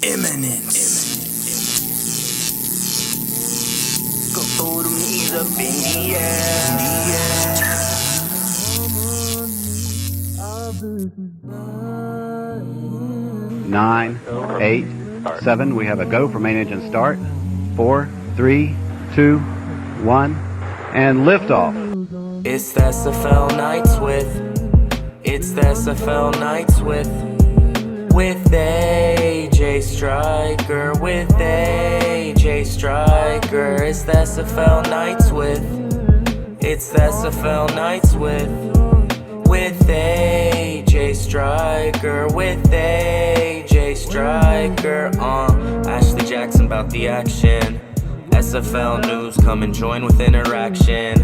Eminence. Go throw them knees up in the air. 9, 8, 7. We have a go for main engine start. 4, 3, 2, 1, and liftoff. It's the SFL Nights it's the SFL Nights with AJ Striker, with AJ Striker. It's the SFL Nights it's the SFL Nights with AJ Striker, with AJ Striker. Ashley Jackson about the action. SFL news, come and join with interaction.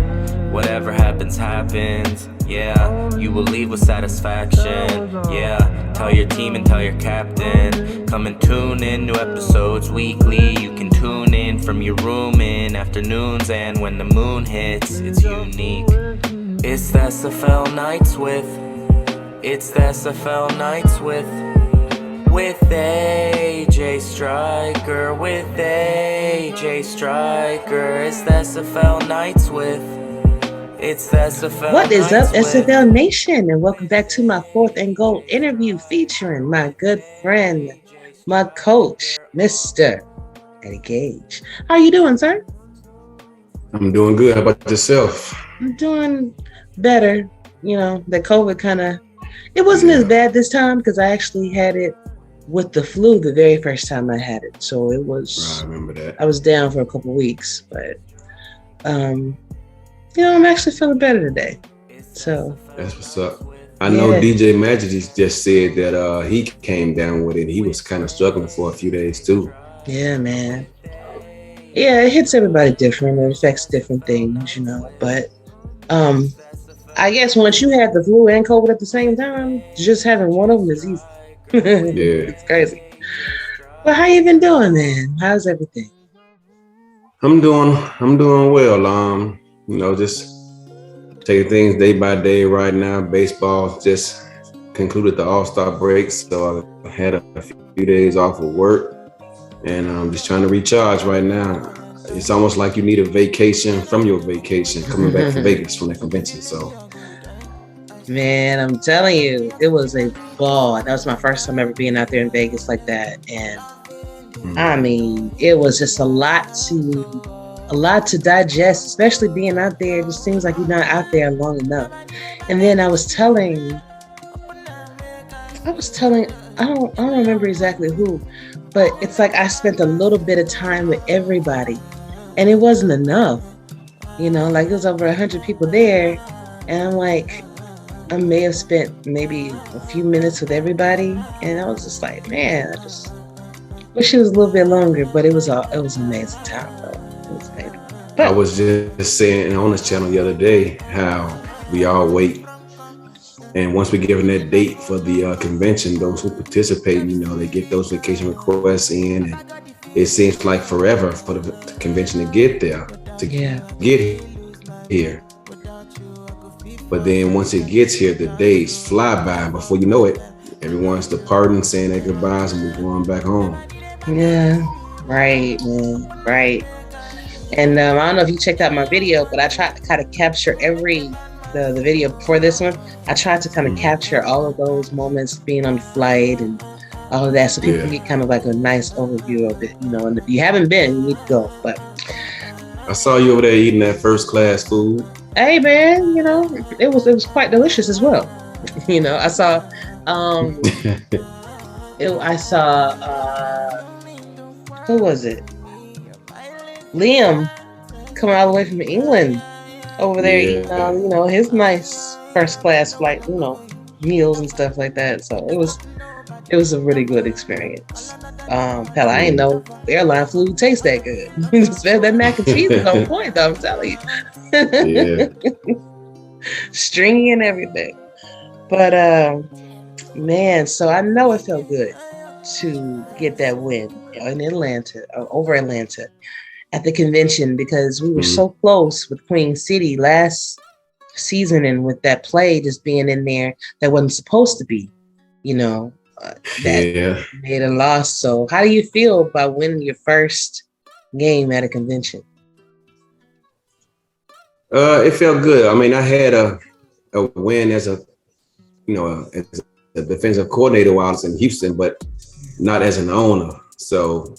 Whatever happens, happens. Yeah, you will leave with satisfaction. Yeah, tell your team and tell your captain. Come and tune in, new episodes weekly. You can tune in from your room in afternoons, and when the moon hits, it's unique. It's the SFL Nights it's the SFL Nights with AJ Striker, with AJ Striker. It's the SFL Nights it's the SFL. What is up, SFL Nation, and welcome back to my fourth and goal interview featuring my good friend, my coach, Mr. Matty Gage. How you doing, sir? I'm doing good. How about yourself? I'm doing better. You know, the COVID it wasn't as bad this time because I actually had it with the flu the very first time I had it. So it was, I remember that. I was down for a couple weeks, but you know, I'm actually feeling better today. So that's what's up. I know DJ Magic just said that he came down with it. He was kind of struggling for a few days too. Yeah, man. Yeah, it hits everybody different. It affects different things, you know. But I guess once you have the flu and COVID at the same time, just having one of them is easy. Yeah, it's crazy. But how you been doing, man? How's everything? I'm doing well. You know, just taking things day by day right now. Baseball just concluded the AllStar Break, so I had a few days off of work, and I'm just trying to recharge right now. It's almost like you need a vacation from your vacation, coming back from Vegas from that convention. So, man, I'm telling you, it was a ball. That was my first time ever being out there in Vegas like that, and I mean, it was just a lot to digest, especially being out there. It just seems like you're not out there long enough. And then I was telling, I don't remember exactly who, but it's like I spent a little bit of time with everybody, and it wasn't enough. You know, like it was over 100 people there, and I'm like, I may have spent maybe a few minutes with everybody, and I was just like, man, I just wish it was a little bit longer, but it was an amazing time though. But I was just saying on this channel the other day how we all wait, and once we give them that date for the convention, those who participate, you know, they get those vacation requests in, and it seems like forever for the convention to get there, get here. But then once it gets here, the days fly by, and before you know it, everyone's departing, saying their goodbyes, and we're going back home. Yeah, right, man, right. And I don't know if you checked out my video, but I tried to kind of capture the video before this one. I tried to kind of capture all of those moments being on the flight and all of that, so people can get kind of like a nice overview of it, you know. And if you haven't been, you need to go. But I saw you over there eating that first class food. Hey, man, you know, it was quite delicious as well. You know, I saw, who was it? Liam coming all the way from England over there eating, you know, his nice first class flight, you know, meals and stuff like that. So it was a really good experience. Hell, I didn't know airline food tastes that good. That mac and cheese is on point, though, I'm telling you. Yeah. Stringy and everything. But man, so I know it felt good to get that win in Atlanta, over Atlanta, at the convention, because we were so close with Queen City last season, and with that play just being in there that wasn't supposed to be, you know. that made a loss. So how do you feel about winning your first game at a convention? It felt good. I mean, I had a win as a defensive coordinator while I was in Houston, but not as an owner. So,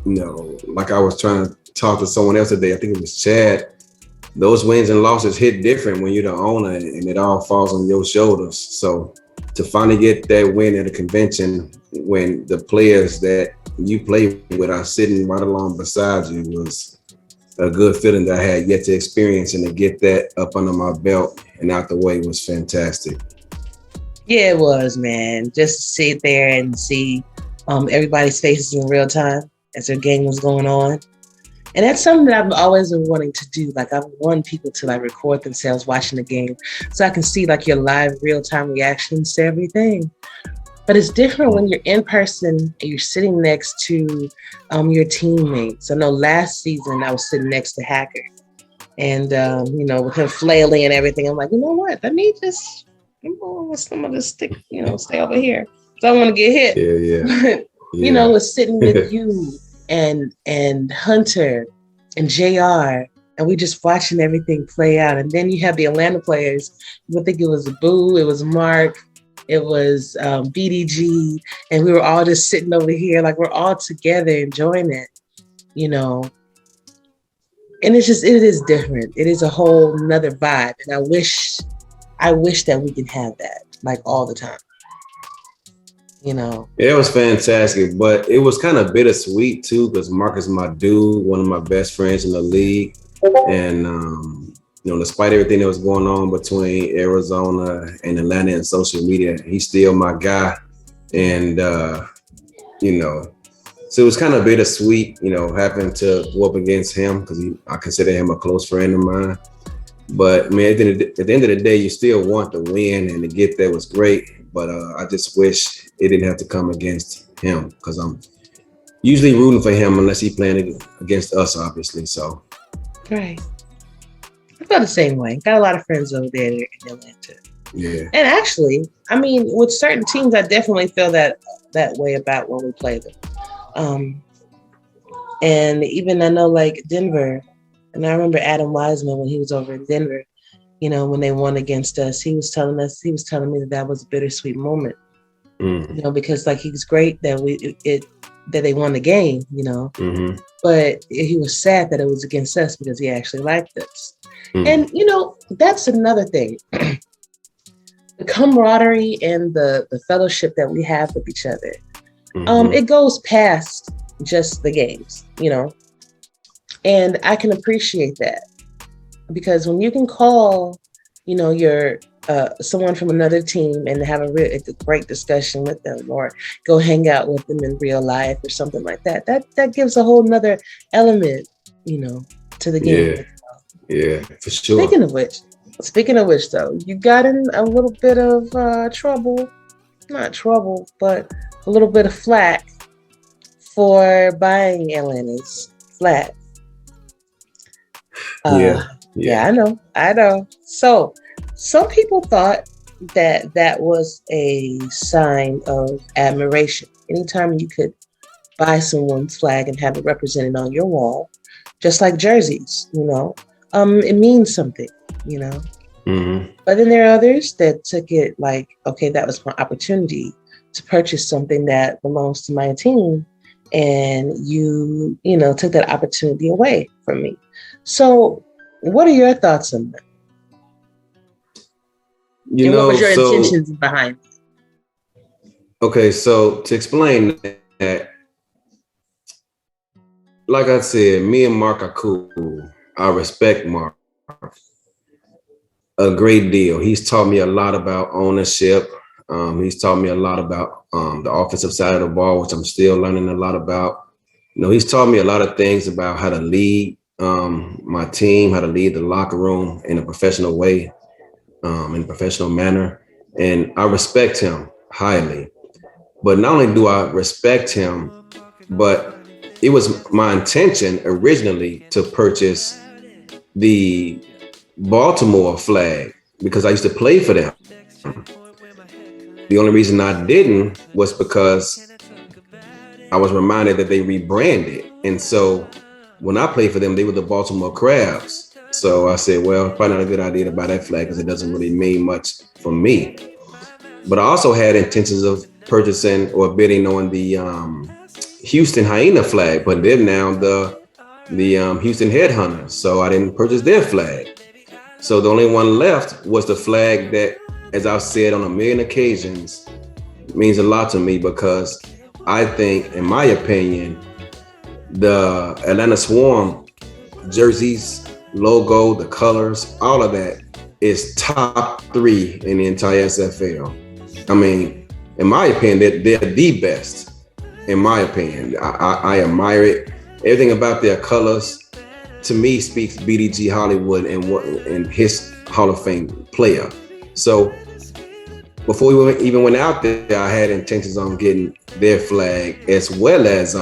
like I was trying to talk to someone else today, I think it was Chad, those wins and losses hit different when you're the owner and it all falls on your shoulders. So to finally get that win at a convention when the players that you play with are sitting right along beside you was a good feeling that I had yet to experience, and to get that up under my belt and out the way was fantastic. Yeah, it was, man. Just to sit there and see everybody's faces in real time as their game was going on. And that's something that I've always been wanting to do. Like, I want people to like record themselves watching the game so I can see like your live real-time reactions to everything. But it's different when you're in person and you're sitting next to your teammates. I know last season I was sitting next to Hacker, and with him flailing and everything, I'm like, you know what? Let me just some of this stick, stay over here. So I want to get hit. Yeah. Was sitting with you and Hunter and JR, and we just watching everything play out. And then you have the Atlanta players. I think it was Boo, it was Mark, it was BDG, and we were all just sitting over here, like we're all together enjoying it, And it is different. It is a whole nother vibe. And I wish that we could have that like all the time. It was fantastic, but it was kind of bittersweet too, because Marcus, my dude, one of my best friends in the league, and despite everything that was going on between Arizona and Atlanta and social media, he's still my guy, and so it was kind of bittersweet, having to go up against him because I consider him a close friend of mine. But I mean, at the end of the day, you still want to win, and to get there was great. But I just wish it didn't have to come against him, because I'm usually rooting for him unless he's playing against us, obviously. So, right. I feel the same way. Got a lot of friends over there in Atlanta. Yeah. And actually, I mean, with certain teams, I definitely feel that way about when we play them. And even I know like Denver, and I remember Adam Wiseman when he was over in Denver. When they won against us, he was telling me that was a bittersweet moment. Because like he's great that that they won the game, Mm-hmm. But he was sad that it was against us because he actually liked us. And that's another thing. The camaraderie and the fellowship that we have with each other. It goes past just the games, and I can appreciate that. Because when you can call, your someone from another team and have a great discussion with them, or go hang out with them in real life or something like that, that gives a whole nother element, to the game. Yeah, for sure. Speaking of which, though, you got in a little bit of trouble, not trouble, but a little bit of flack for buying Atlanta's flag. Yeah, I know. So some people thought that was a sign of admiration. Anytime you could buy someone's flag and have it represented on your wall, just like jerseys, it means something, Mm-hmm. But then there are others that took it like, okay, that was my opportunity to purchase something that belongs to my team, and you took that opportunity away from me. So what are your thoughts on that? What was your intentions behind it? Okay, so to explain that, like I said, me and Mark are cool. I respect Mark a great deal. He's taught me a lot about ownership. He's taught me a lot about the offensive side of the ball, which I'm still learning a lot about. He's taught me a lot of things about how to lead my team, how to lead the locker room in a professional way, in a professional manner. And I respect him highly. But not only do I respect him, but it was my intention originally to purchase the Baltimore flag because I used to play for them. The only reason I didn't was because I was reminded that they rebranded. And so when I played for them, they were the Baltimore Crabs. So I said, well, probably not a good idea to buy that flag because it doesn't really mean much for me. But I also had intentions of purchasing or bidding on the Houston Hyena flag, but they're now the Houston Headhunters. So I didn't purchase their flag. So the only one left was the flag that, as I've said on a million occasions, means a lot to me because I think, in my opinion, the Atlanta Swarm jerseys, logo, the colors, all of that is top 3 in the entire SFL. I mean, in my opinion, they're the best. In my opinion, I admire it. Everything about their colors, to me, speaks BDG Hollywood and his Hall of Fame player. So before we even went out there, I had intentions on getting their flag, as well as,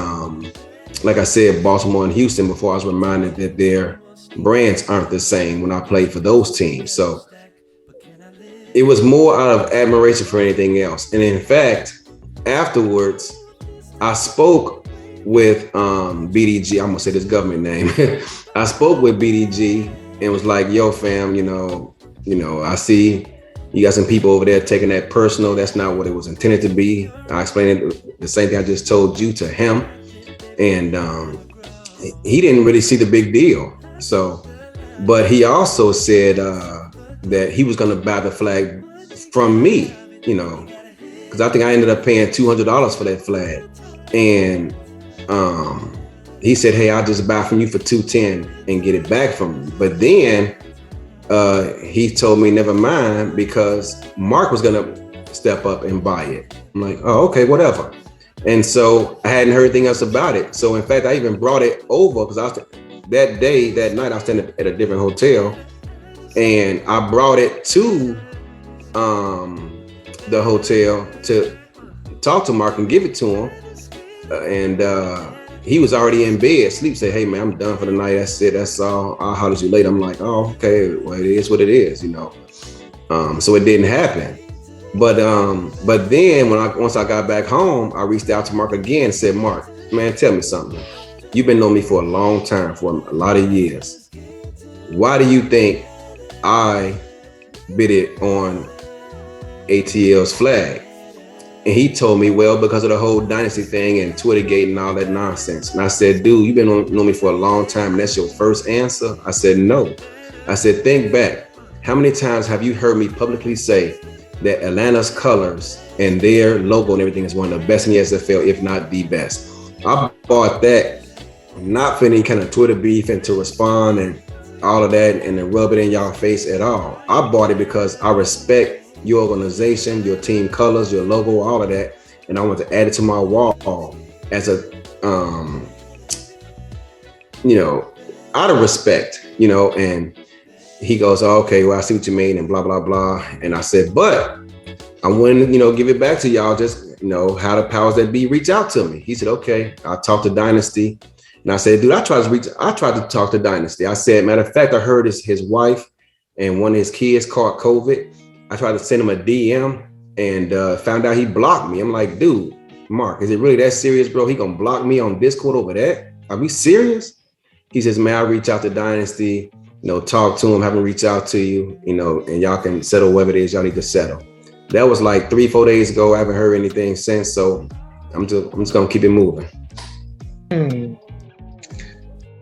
like I said, Baltimore and Houston, before I was reminded that their brands aren't the same when I played for those teams. So it was more out of admiration for anything else. And in fact, afterwards, I spoke with BDG. I'm gonna say this government name. I spoke with BDG and was like, "Yo, fam, you know, I see you got some people over there taking that personal. That's not what it was intended to be." I explained it, the same thing I just told you, to him, and he didn't really see the big deal. So, but he also said that he was gonna buy the flag from me, because I think I ended up paying $200 for that flag. And he said, "Hey, I'll just buy from you for $210 and get it back from you." But then he told me, never mind, because Mark was gonna step up and buy it. I'm like, "Oh, okay, whatever." And so I hadn't heard anything else about it. So in fact, I even brought it over because that night I was staying at a different hotel, and I brought it to the hotel to talk to Mark and give it to him. And he was already in bed, sleep. Said, "Hey man, I'm done for the night. That's it. That's all. I'll holler at you later." I'm like, "Oh, okay. Well, it is what it is, So it didn't happen. But then once I got back home, I reached out to Mark again and said, "Mark, man, tell me something. You've been knowing me for a long time, for a lot of years. Why do you think I bid it on ATL's flag?" And he told me, "Well, because of the whole Dynasty thing and Twittergate and all that nonsense." And I said, "Dude, you've been knowing me for a long time, and that's your first answer?" I said, "No." I said, "Think back. How many times have you heard me publicly say that Atlanta's colors and their logo and everything is one of the best in the SFL, if not the best?" I bought that not for any kind of Twitter beef and to respond and all of that and to rub it in y'all face at all. I bought it because I respect your organization, your team colors, your logo, all of that, and I want to add it to my wall as a, out of respect, And he goes, "Oh, okay, well, I see what you mean," and blah blah blah. And I said, "But I want to, give it back to y'all. Just, how the powers that be reach out to me." He said, "Okay." I talked to Dynasty, and I said, "Dude, I tried to talk to Dynasty." I said, "Matter of fact, I heard his wife and one of his kids caught COVID. I tried to send him a DM and found out he blocked me." I'm like, "Dude, Mark, is it really that serious, bro? He gonna block me on Discord over that? Are we serious?" He says, "Man, I'll reach out to Dynasty, talk to him, have him reach out to you, and y'all can settle whatever it is y'all need to settle." That was like 3-4 days ago. I haven't heard anything since, so I'm just gonna keep it moving.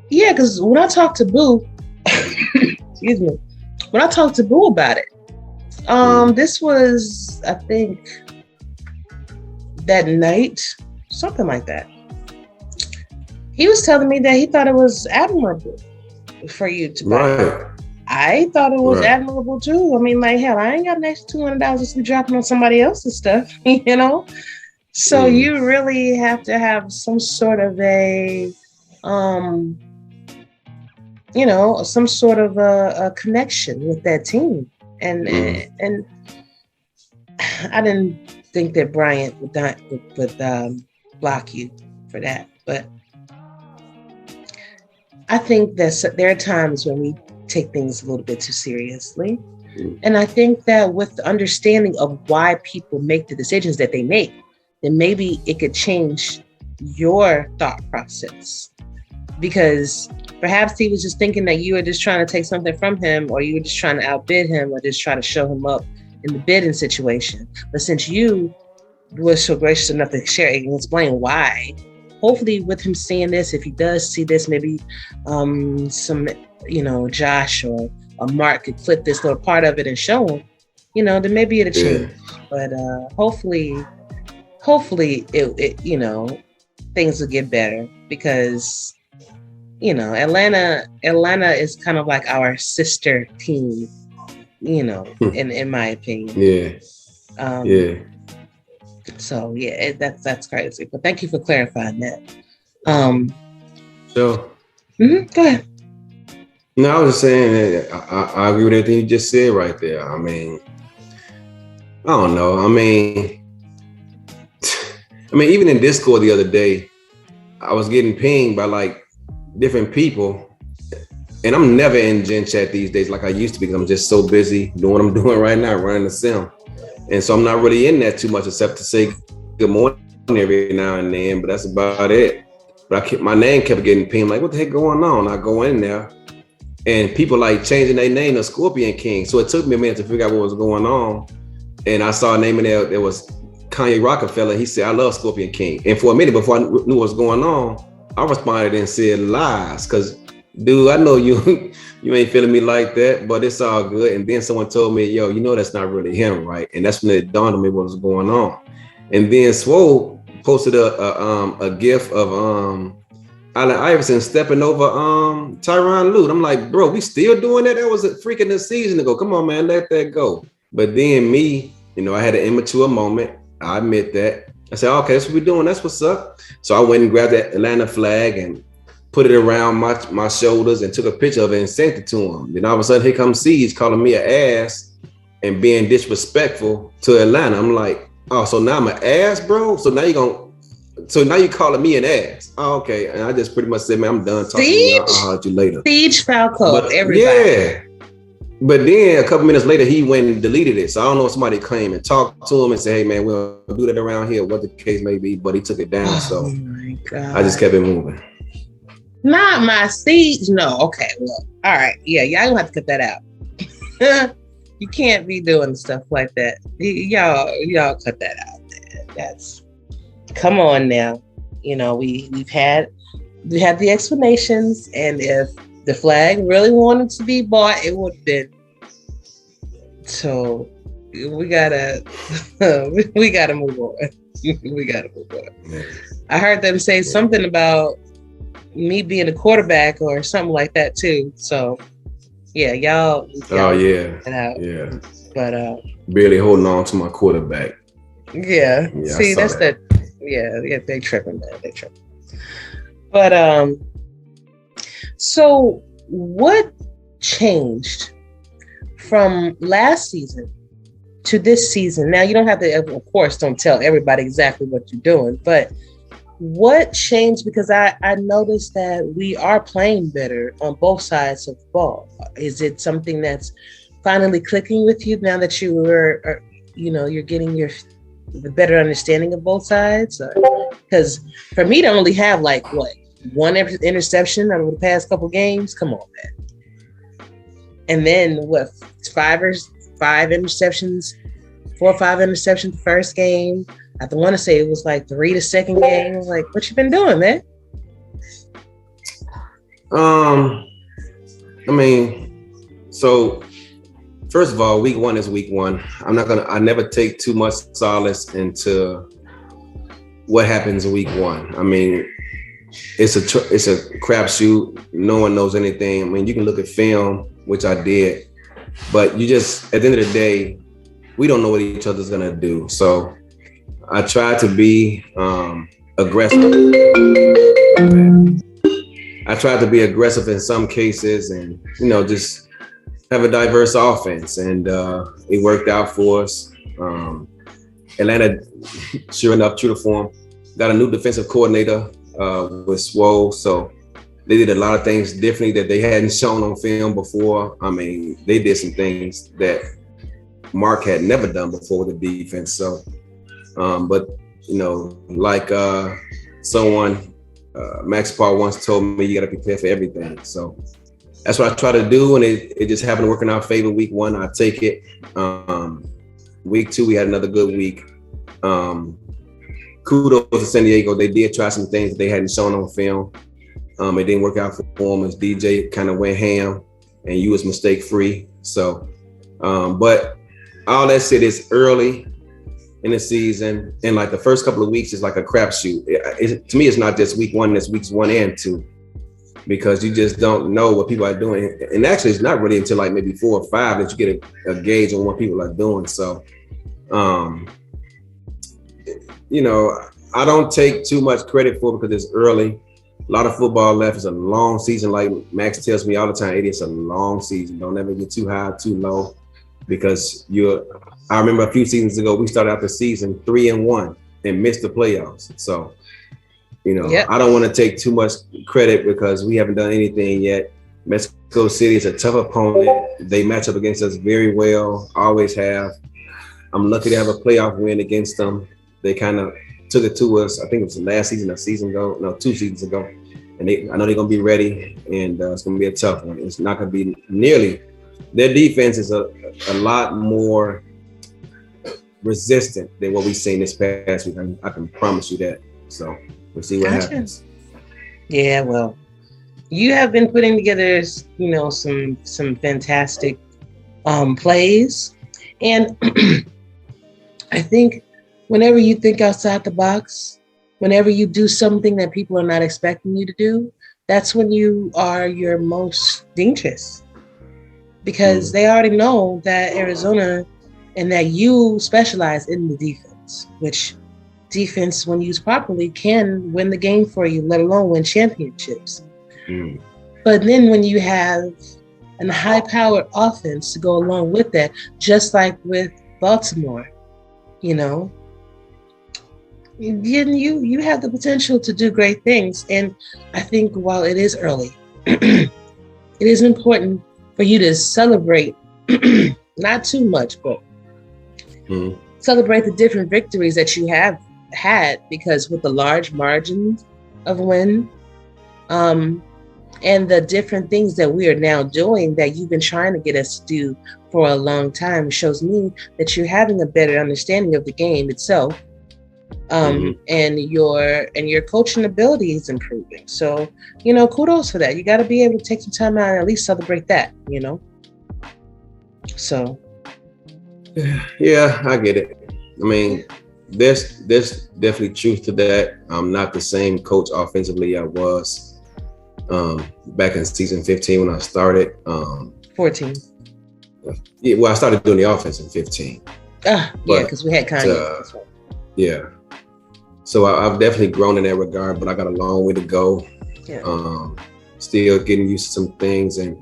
Yeah, because when I talked to Boo, excuse me, when I talked to Boo about it, this was, I think, that night, something like that. He was telling me that he thought it was admirable for you to buy it. Right. I thought it was admirable too. I mean, like, hell, I ain't got an extra $200 to be dropping on somebody else's stuff, So you really have to have some sort of a, some sort of a connection with that team. And I didn't think that Bryant would block you for that, but I think that there are times when we take things a little bit too seriously. And I think that with the understanding of why people make the decisions that they make, then maybe it could change your thought process. Because perhaps he was just thinking that you were just trying to take something from him, or you were just trying to outbid him, or just try to show him up in the bidding situation. But since you were so gracious enough to share and explain why, hopefully with him seeing this, if he does see this, maybe some, Josh or Mark could clip this little part of it and show him, then maybe it'll change. But hopefully it things will get better, because Atlanta is kind of like our sister team, in my opinion. So yeah, that's crazy. But thank you for clarifying that. So go ahead. No, I was just saying that I agree with everything you just said right there. I mean, I don't know. I mean, even in Discord the other day, I was getting pinged by like different people, and I'm never in Gen Chat these days like I used to, because I'm just so busy doing what I'm doing right now, running the sim. And so I'm not really in that too much, except to say good morning every now and then, but that's about it. But my name kept getting pinged, like, what the heck going on? I go in there, and people like changing their name to Scorpion King. So it took me a minute to figure out what was going on. And I saw a name in there was Kanye Rockefeller. He said, I love Scorpion King. And for a minute before I knew what was going on, I responded and said lies, because dude, I know you ain't feeling me like that, but it's all good. And then someone told me, yo, that's not really him, right? And that's when it dawned on me what was going on. And then Swole posted a gif of Allen Iverson stepping over Tyronn Lue. I'm like, bro, we still doing that? That was a freaking a season ago. Come on, man, let that go. But then me, I had an immature moment. I admit that. I said, okay, that's what we're doing. That's what's up. So I went and grabbed that Atlanta flag and put it around my shoulders and took a picture of it and sent it to him. Then all of a sudden, here comes Siege calling me an ass and being disrespectful to Atlanta. I'm like, oh, so now I'm an ass, bro? So now you're calling me an ass. Oh, okay. And I just pretty much said, man, I'm done talking to you. I'll holler at you later. Siege Falco, everybody. Yeah. But then a couple minutes later, he went and deleted it. So I don't know if somebody came and talked to him and said, hey, man, we'll do that around here, what the case may be. But he took it down. So my God. I just kept it moving. Not my Siege. No. Okay. Well, all right. Yeah. Y'all gonna have to cut that out. You can't be doing stuff like that. Y'all cut that out. Come on now. We've had the explanations, and if the flag really wanted to be bought, it would have been. So we gotta move on. We gotta move on. I heard them say something about me being a quarterback or something like that too. So yeah, y'all oh yeah. Yeah. But barely holding on to my quarterback. Yeah. See, that's that. Yeah, they tripping, man. They tripping. But so what changed from last season to this season? Now you don't have to, of course, don't tell everybody exactly what you're doing, but what changed? Because I noticed that we are playing better on both sides of the ball. Is it something that's finally clicking with you now that you're getting the better understanding of both sides? Because for me to only have like one interception over the past couple games, come on, man. And then 4 or 5 interceptions the first game. I want to say it was like 3 the second game. I was like, what you been doing, man? So first of all, week 1 is week 1. I never take too much solace into what happens in week 1. I mean, it's a crapshoot. No one knows anything. I mean, you can look at film, which I did, but you just, at the end of the day, we don't know what each other's gonna do. So I try to be aggressive. I tried to be aggressive in some cases, and just have a diverse offense, and it worked out for us. Atlanta, sure enough, true to form, got a new defensive coordinator with Swole, so They did a lot of things differently that they hadn't shown on film before. I mean, they did some things that Mark had never done before with the defense. So, but you know, like someone, Max Paul once told me, you got to prepare for everything. So that's what I try to do, and it just happened to work in our favor. Week 1, I take it. Week 2, we had another good week. Kudos to San Diego. They did try some things that they hadn't shown on film. It didn't work out for them as DJ kind of went ham, and you was mistake free. So, but all that said, it's early in the season, and like the first couple of weeks is like a crapshoot. To me, it's not just week 1; it's weeks 1 and 2, because you just don't know what people are doing. And actually, it's not really until like maybe 4 or 5 that you get a gauge on what people are doing. So, you know, I don't take too much credit for it because it's early. A lot of football left. It's a long season. Like Max tells me all the time, it's a long season. Don't ever get too high, too low, because I remember a few seasons ago, we started out the season 3-1 and missed the playoffs. So, you know, I don't want to take too much credit because we haven't done anything yet. Mexico City is a tough opponent. They match up against us very well, always have. I'm lucky to have a playoff win against them. They kind of took it to us. I think it was the last season, 2 seasons ago. And I know they're going to be ready, and it's going to be a tough one. It's not going to be nearly. Their defense is a lot more resistant than what we've seen this past week. I can promise you that. So we'll see what happens. Yeah, well, you have been putting together, you know, some fantastic plays, and I think whenever you think outside the box, whenever you do something that people are not expecting you to do, that's when you are your most dangerous, because they already know that Arizona and that you specialize in the defense, which defense, when used properly, can win the game for you, let alone win championships. But then when you have a high-powered offense to go along with that, just like with Baltimore, you know, you have the potential to do great things. And I think while it is early, it is important for you to celebrate, not too much, but celebrate the different victories that you have had, because with the large margins of win, and the different things that we are now doing that you've been trying to get us to do for a long time, shows me that you're having a better understanding of the game itself. And your coaching ability is improving. So, you know, kudos for that. You got to be able to take some time out and at least celebrate that, you know? So. Yeah, I get it. I mean, there's definitely truth to that. I'm not the same coach offensively I was back in season 15 when I started. 14. Yeah, well, I started doing the offense in 15. Yeah, because we had Kanye. Yeah. So I've definitely grown in that regard, but I got a long way to go. Yeah. Still getting used to some things, and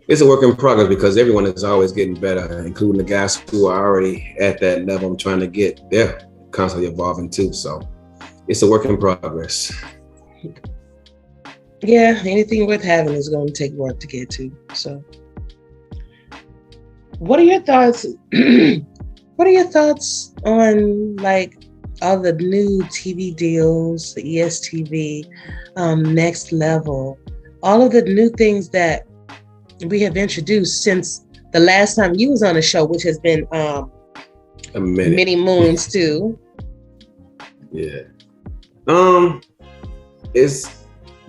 it's a work in progress because everyone is always getting better, including the guys who are already at that level I'm trying to get. They're constantly evolving too. So it's a work in progress. Yeah, anything worth having is going to take work to get to. So what are your thoughts? What are your thoughts on like all the new TV deals, the ESTV, Next Level, all of the new things that we have introduced since the last time you was on the show, which has been many moons too. Yeah. It's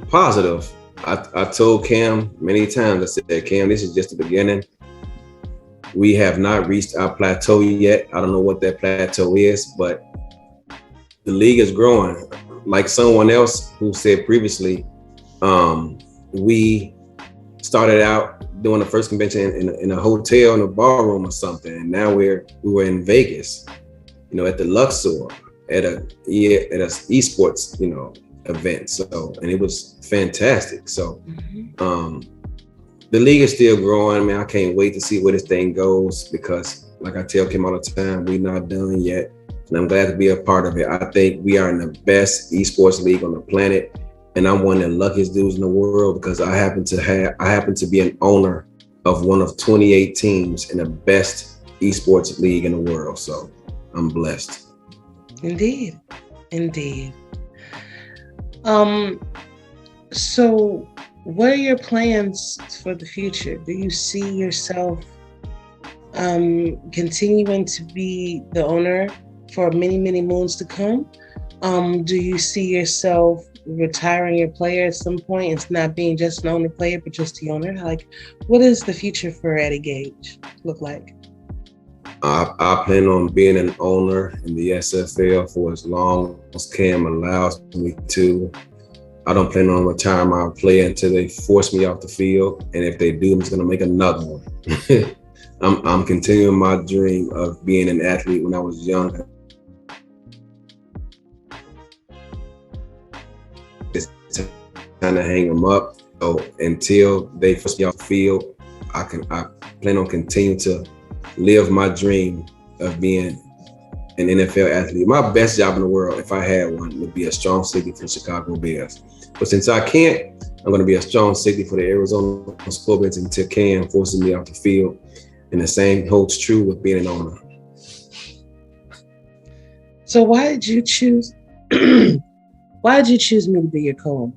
positive. I told Cam many times, I said, Cam, this is just the beginning. We have not reached our plateau yet. I don't know what that plateau is, but the league is growing. Like someone else who said previously, we started out doing the first convention in a hotel, in a ballroom or something, and now we were in Vegas, you know, at the Luxor, at a esports, you know, event. So, and it was fantastic. So, the league is still growing. I mean, I can't wait to see where this thing goes because, like I tell Kim all the time, we're not done yet. And I'm glad to be a part of it. I think we are in the best esports league on the planet. and I'm one of the luckiest dudes in the world because I happen to be an owner of one of 28 teams in the best esports league in the world. So I'm blessed. Indeed. So what are your plans for the future? Do you see yourself continuing to be the owner for many, many moons to come? Do you see yourself retiring your player at some point? It's not being just an owner player, but just the owner. Like, what does the future for Eddie Gage look like? I plan on being an owner in the SFL for as long as Cam allows me to. I don't plan on retiring my player until they force me off the field. And if they do, I'm just gonna make another one. I'm continuing my dream of being an athlete when I was young. It's time to hang them up. So until they force me off the field, I plan on continuing to live my dream of being an NFL athlete. My best job in the world, if I had one, would be a strong safety for the Chicago Bears. But since I can't, I'm going to be a strong safety for the Arizona Scorpions until Cam forces me off the field. And the same holds true with being an owner. So why did you choose why did you choose me to be your co-owner?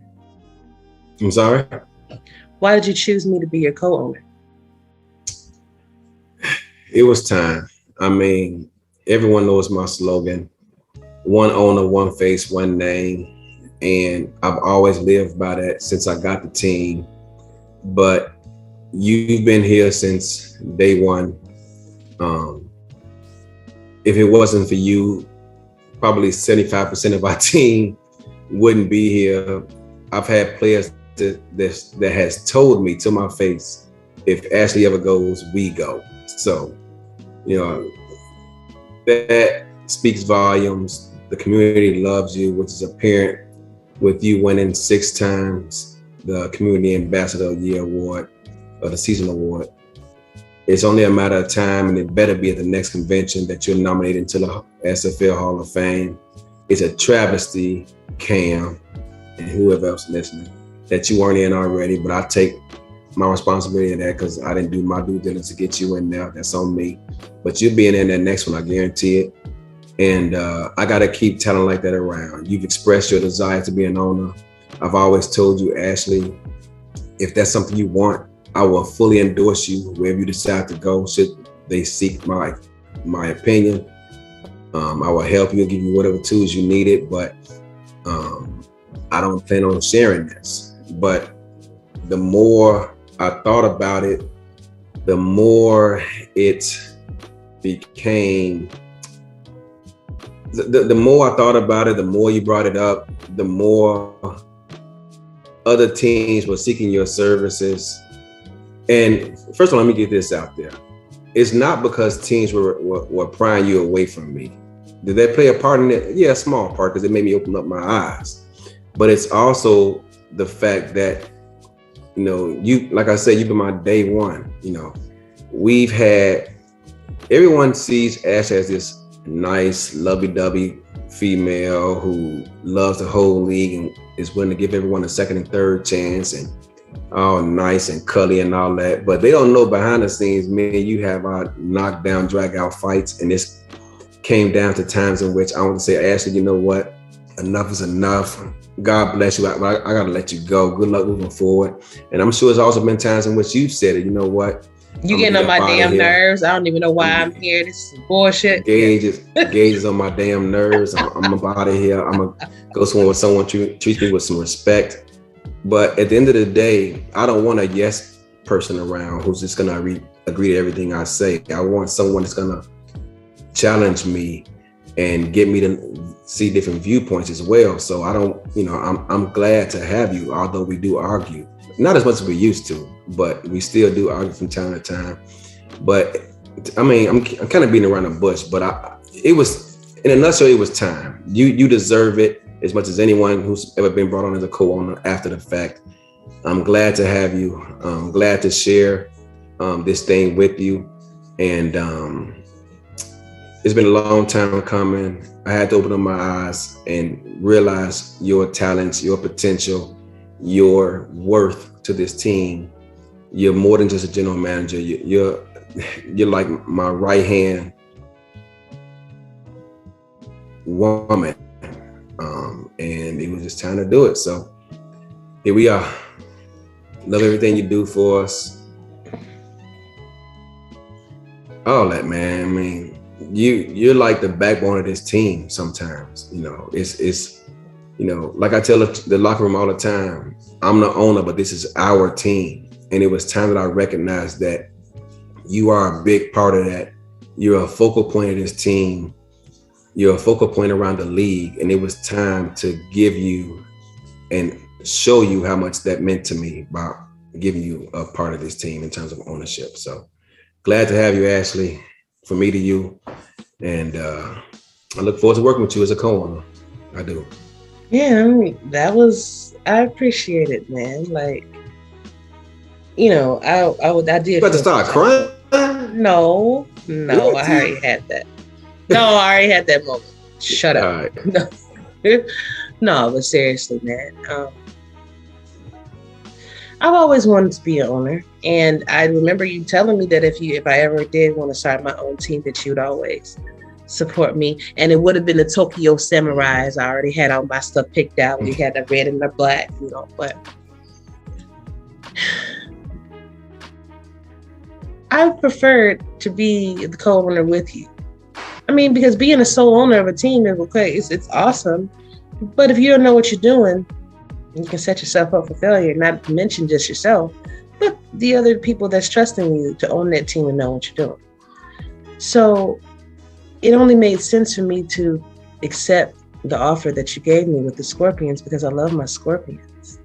I'm sorry? Why did you choose me to be your co-owner? It was time. I mean, everyone knows my slogan, one owner, one face, one name. And I've always lived by that since I got the team. But you've been here since day one. If it wasn't for you, probably 75% of our team wouldn't be here. I've had players that has told me to my face, if Ashley ever goes, we go. So, that speaks volumes. The community loves you, which is apparent with you winning 6 times the Community Ambassador of the Year award or the season award. It's only a matter of time, and it better be at the next convention that you're nominated into the SFL Hall of Fame. It's a travesty, Cam, and whoever else listening, that you weren't in already, but I take my responsibility in that because I didn't do my due diligence to get you in there. That's on me. But you'll be in that next one, I guarantee it. And I got to keep talent like that around. You've expressed your desire to be an owner. I've always told you, Ashley, if that's something you want, I will fully endorse you wherever you decide to go. Should they seek my opinion, I will help you, give you whatever tools you needed. But I don't plan on sharing this. But the more I thought about it, the more it became. The more I thought about it, the more you brought it up, the more other teams were seeking your services. And first of all, let me get this out there. It's not because teams were prying you away from me. Did they play a part in it? Yeah, a small part, because it made me open up my eyes. But it's also the fact that, you, like I said, you've been my day one. We've had, everyone sees Ash as this nice, lovey-dovey female who loves the whole league and is willing to give everyone a second and third chance and all nice and cuddly and all that. But they don't know behind the scenes, me and you have our knockdown, drag out fights. And this came down to times in which I want to say, Ashley, you know what? Enough is enough. God bless you. I got to let you go. Good luck moving forward. And I'm sure there's also been times in which you've said it, you know what? You getting on my damn nerves. I don't even know why I'm here. This is bullshit. Gage is on my damn nerves. I'm out of here. I'm going to go somewhere where someone treats me with some respect. But at the end of the day, I don't want a yes person around who's just going to agree to everything I say. I want someone that's going to challenge me and get me to see different viewpoints as well. So I don't, I'm glad to have you, although we do argue. Not as much as we used to, but we still do argue from time to time. But I mean, I'm kind of beating around the bush, but it was, in a nutshell, it was time. You deserve it as much as anyone who's ever been brought on as a co-owner after the fact. I'm glad to have you. I'm glad to share this thing with you. And it's been a long time coming. I had to open up my eyes and realize your talents, your potential, your worth to this team. You're more than just a general manager. You're like my right hand woman, and it was just time to do it. So here we are. Love everything you do for us. All that, man. I mean, you're like the backbone of this team. Sometimes, it's like I tell the locker room all the time. I'm the owner, but this is our team, and it was time that I recognized that you are a big part of that. You're a focal point of this team. You're a focal point around the league, and it was time to give you and show you how much that meant to me by giving you a part of this team in terms of ownership. So glad to have you, Ashley, from me to you. And I look forward to working with you as a co-owner. I do. Yeah, I appreciate it, man. Like, I did. You about to start crying? No, I already had that. No, I already had that moment. Shut up. Right. No, but seriously, man. I've always wanted to be an owner, and I remember you telling me that if I ever did want to start my own team, that you'd always support me. And it would have been the Tokyo Samurais. I already had all my stuff picked out. We had the red and the black, but I preferred to be the co-owner with you. I mean, because being a sole owner of a team is okay. It's awesome, but if you don't know what you're doing, you can set yourself up for failure. Not to mention just yourself, but the other people that's trusting you to own that team and know what you're doing. So it only made sense for me to accept the offer that you gave me with the Scorpions because I love my Scorpions.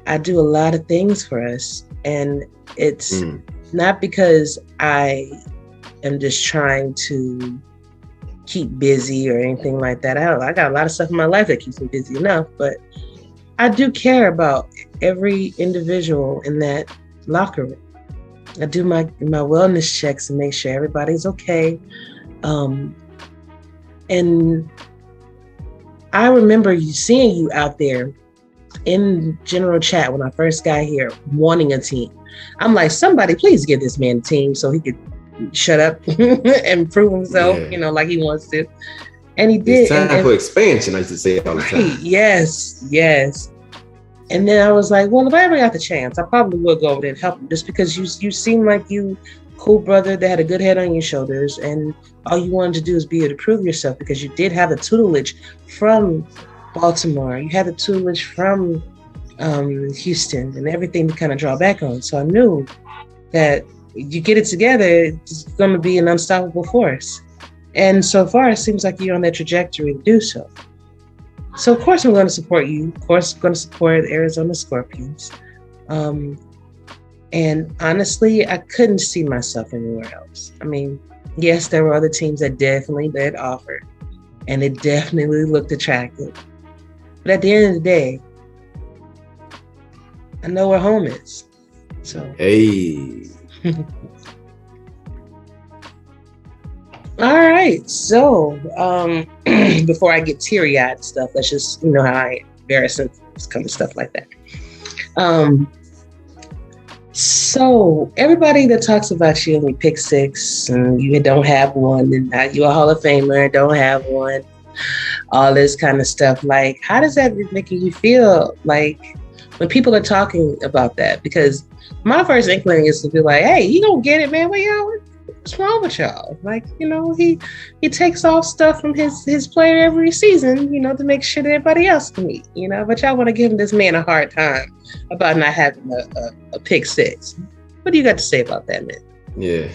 I do a lot of things for us, and it's not because I am just trying to keep busy or anything like that. I got a lot of stuff in my life that keeps me busy enough, but I do care about every individual in that locker room. I do my wellness checks and make sure everybody's okay. And I remember seeing you out there in general chat when I first got here wanting a team. I'm like, somebody please give this man a team so he could shut up and prove himself, like he wants to. And he did. It's time for expansion, I used to say all the time. Yes. And then I was like, well, if I ever got the chance, I probably would go over there and help him, just because you seem like you cool brother that had a good head on your shoulders, and all you wanted to do is be able to prove yourself, because you did have the tutelage from Baltimore. You had the tutelage from Houston and everything to kind of draw back on. So I knew that you get it together, it's going to be an unstoppable force. And so far, it seems like you're on that trajectory to do so. So of course, I'm going to support you. Of course, I'm going to support the Arizona Scorpions. And honestly, I couldn't see myself anywhere else. I mean, yes, there were other teams that definitely did offer, and it definitely looked attractive. But at the end of the day, I know where home is. So. Hey. All right. So before I get teary-eyed and stuff, let's just, how I embarrass and kind of stuff like that. So everybody that talks about you and you pick six and you don't have one, and you're a Hall of Famer, don't have one, all this kind of stuff. Like, how does that make you feel, like, when people are talking about that? Because my first inkling is to be like, hey, you don't get it, man. What's wrong with y'all? Like, he takes off stuff from his player every season, to make sure that everybody else can eat, but y'all want to give this man a hard time about not having a pick six. What do you got to say about that, man? Yeah.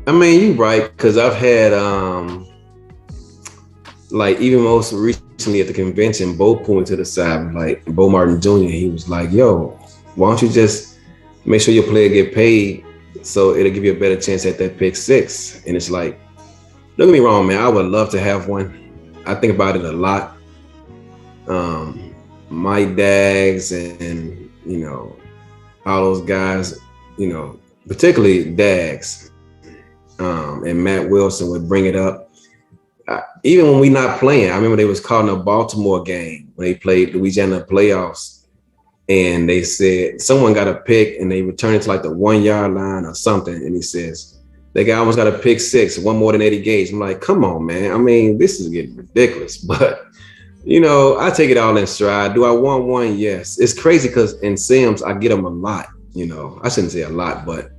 I mean, you're right, because I've had, like, even most recently at the convention, Bo pulled to the side, like, Bo Martin Jr., he was like, yo, why don't you just make sure your player get paid so it'll give you a better chance at that pick six? And it's like, don't get me wrong, man, I would love to have one. I think about it a lot. Mike Dags and, all those guys, particularly Dags, and Matt Wilson would bring it up. Even when we not playing, I remember they was calling a Baltimore game when they played Louisiana playoffs, and they said someone got a pick and they returned it to like the 1 yard line or something, and he says that guy almost got a pick six, one more than Eddie Gage. I'm like, come on, man. I mean, this is getting ridiculous, but you know, I take it all in stride. Do I want one? Yes. It's crazy because in Sims I get them a lot. You know, I shouldn't say a lot, but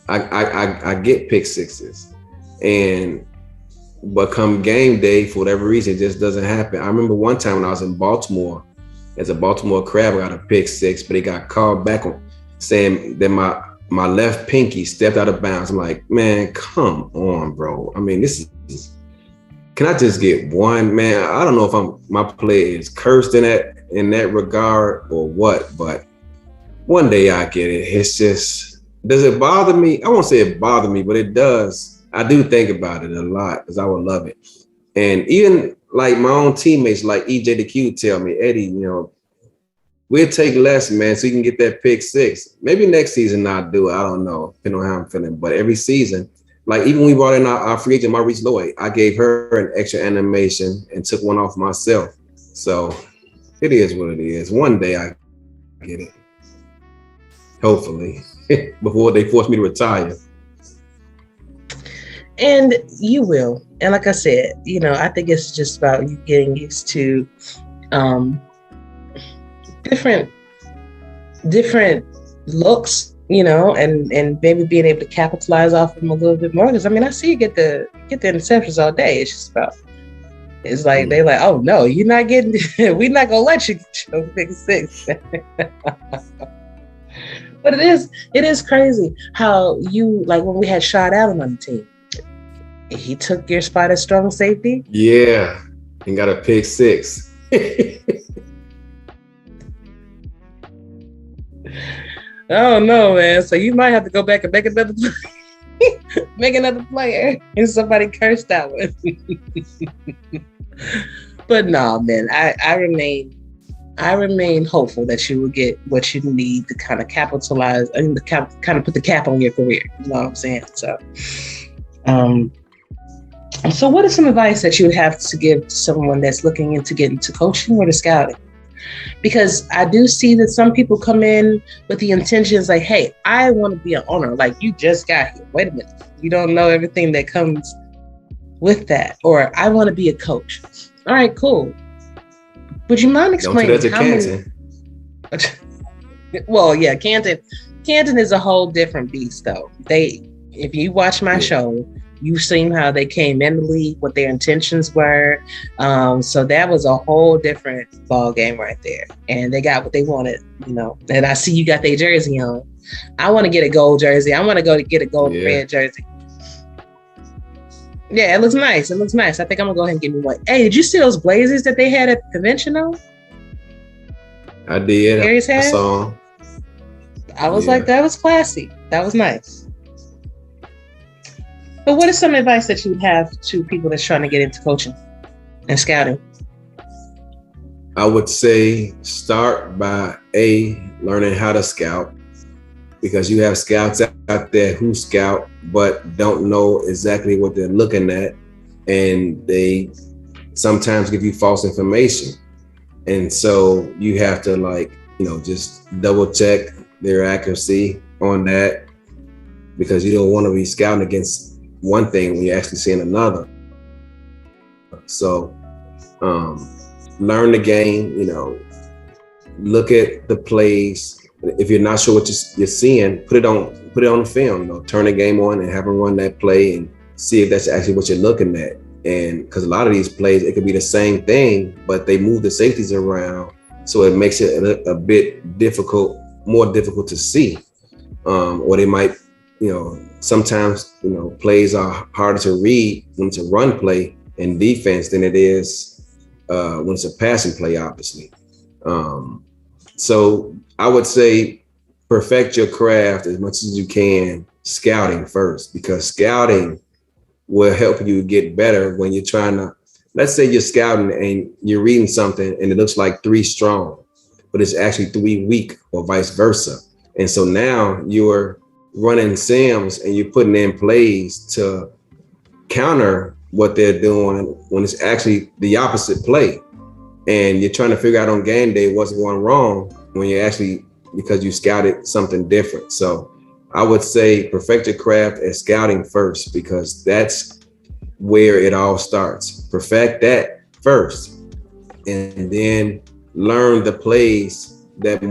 I get pick sixes, but come game day, for whatever reason, it just doesn't happen. I remember one time when I was in Baltimore, as a Baltimore Crab, I got a pick six, but it got called back on saying that my left pinky stepped out of bounds. I'm like, man, come on, bro. I mean, this is. Can I just get one, man? I don't know if my play is cursed in that regard or what, but one day I get it. It's just, does it bother me? I won't say it bothers me, but it does. I do think about it a lot because I would love it. And even like my own teammates, like EJ the Q, tell me, Eddie, you know, we'll take less, man, so you can get that pick six. Maybe next season I'll do it. I don't know, depending on how I'm feeling. But every season, like even when we brought in our free agent, Maurice Lloyd, I gave her an extra animation and took one off myself. So it is what it is. One day I get it. Hopefully, before they force me to retire. And you will. And like I said, you know, I think it's just about you getting used to different looks, you know, and maybe being able to capitalize off them a little bit more. Because I mean, I see you get the interceptions all day. It's just about, it's like they're like, oh no, you're not getting. We're not gonna let you get your pick six. But it is crazy how you, like when we had Shot Allen on the team, he took your spot as strong safety. Yeah, and got a pick six. Oh no, man! So you might have to go back and make another player, and somebody cursed that one. But no, man, I remain hopeful that you will get what you need to kind of capitalize and kind of put the cap on your career. You know what I'm saying? So what is some advice that you would have to give to someone that's looking into getting into coaching or to scouting? Because I do see that some people come in with the intentions like, hey, I want to be an owner. Like, you just got here. Wait a minute. You don't know everything that comes with that. Or I want to be a coach. All right, cool. Would you mind explaining how many? Well, yeah, Canton is a whole different beast, though. If you watch my show, you've seen how they came in the league, what their intentions were. So that was a whole different ball game right there. And they got what they wanted, you know. And I see you got their jersey on. I want to get a gold jersey. I want to go to get a gold and red jersey. Yeah, it looks nice. I think I'm gonna go ahead and get me one. Hey, did you see those blazers that they had at the convention though? I did. I saw them. I was like, that was classy. That was nice. But what is some advice that you would have to people that's trying to get into coaching and scouting? I would say start by learning how to scout, because you have scouts out there who scout but don't know exactly what they're looking at, and they sometimes give you false information. And so you have to just double check their accuracy on that, because you don't want to be scouting against one thing when you're actually seeing another. So learn the game, look at the plays. If you're not sure what you're seeing, put it on the film, turn the game on and have them run that play and see if that's actually what you're looking at. And because a lot of these plays, it could be the same thing, but they move the safeties around. So it makes it a bit more difficult to see. Or they might, sometimes, plays are harder to read when it's a run play in defense than it is when it's a passing play, obviously. So I would say perfect your craft as much as you can, scouting first, because scouting will help you get better when you're trying to, let's say you're scouting and you're reading something and it looks like 3 strong, but it's actually 3 weak or vice versa. And so now you're running sims and you're putting in plays to counter what they're doing when it's actually the opposite play. And you're trying to figure out on game day what's going wrong when you're actually, because you scouted something different. So I would say perfect your craft at scouting first, because that's where it all starts. Perfect that first, and then learn the plays that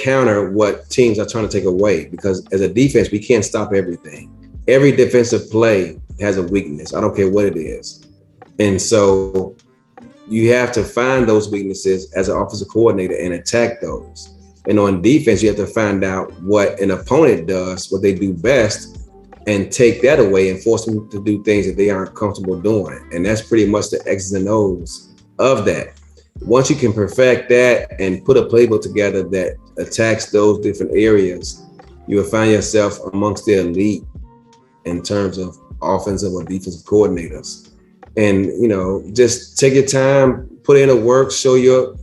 counter what teams are trying to take away. Because as a defense, we can't stop everything. Every defensive play has a weakness. I don't care what it is. And so you have to find those weaknesses as an offensive coordinator and attack those. And on defense, you have to find out what an opponent does, what they do best, and take that away and force them to do things that they aren't comfortable doing. And that's pretty much the X's and O's of that. Once you can perfect that and put a playbook together that attacks those different areas, you will find yourself amongst the elite in terms of offensive or defensive coordinators. And, you know, just take your time, put in the work, show your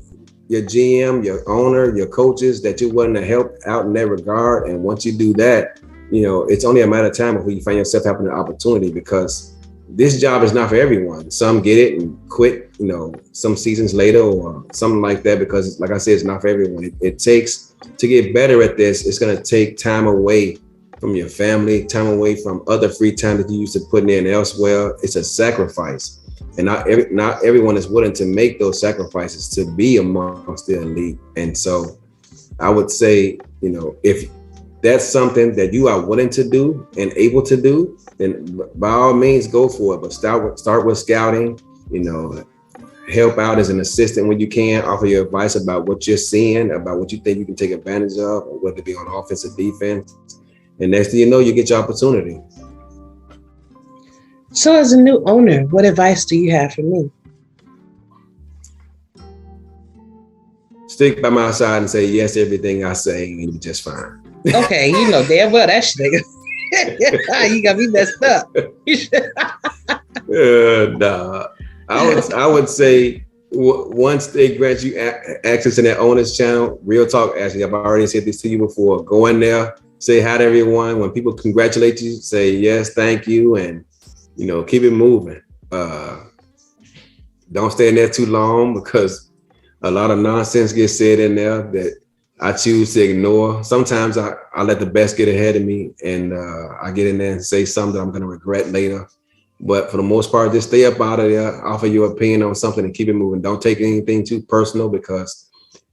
GM, your owner, your coaches that you're willing to help out in that regard. And once you do that, you know, it's only a matter of time before you find yourself having an opportunity, because this job is not for everyone. Some get it and quit, you know, some seasons later or something like that, because like I said, it's not for everyone. It takes, to get better at this, it's going to take time away from your family, time away from other free time that you used to put in elsewhere. It's a sacrifice. And not everyone is willing to make those sacrifices to be amongst the elite. And so I would say, you know, if that's something that you are willing to do and able to do, then by all means go for it. But start with scouting, you know, help out as an assistant when you can, offer your advice about what you're seeing, about what you think you can take advantage of, or whether it be on offense or defense. And next thing you know, you get your opportunity. So as a new owner, what advice do you have for me? Stick by my side and say yes to everything I say, and you're just fine. Okay, you know damn well that shit. You got me messed up. Nah. I would say once they grant you access to that owner's channel, real talk, Ashley, I've already said this to you before, go in there, say hi to everyone. When people congratulate you, say yes, thank you, and you know, keep it moving. Don't stay in there too long, because a lot of nonsense gets said in there that I choose to ignore. Sometimes I let the best get ahead of me, and I get in there and say something that I'm going to regret later. But for the most part, just stay up out of there, offer your opinion on something, and keep it moving. Don't take anything too personal, because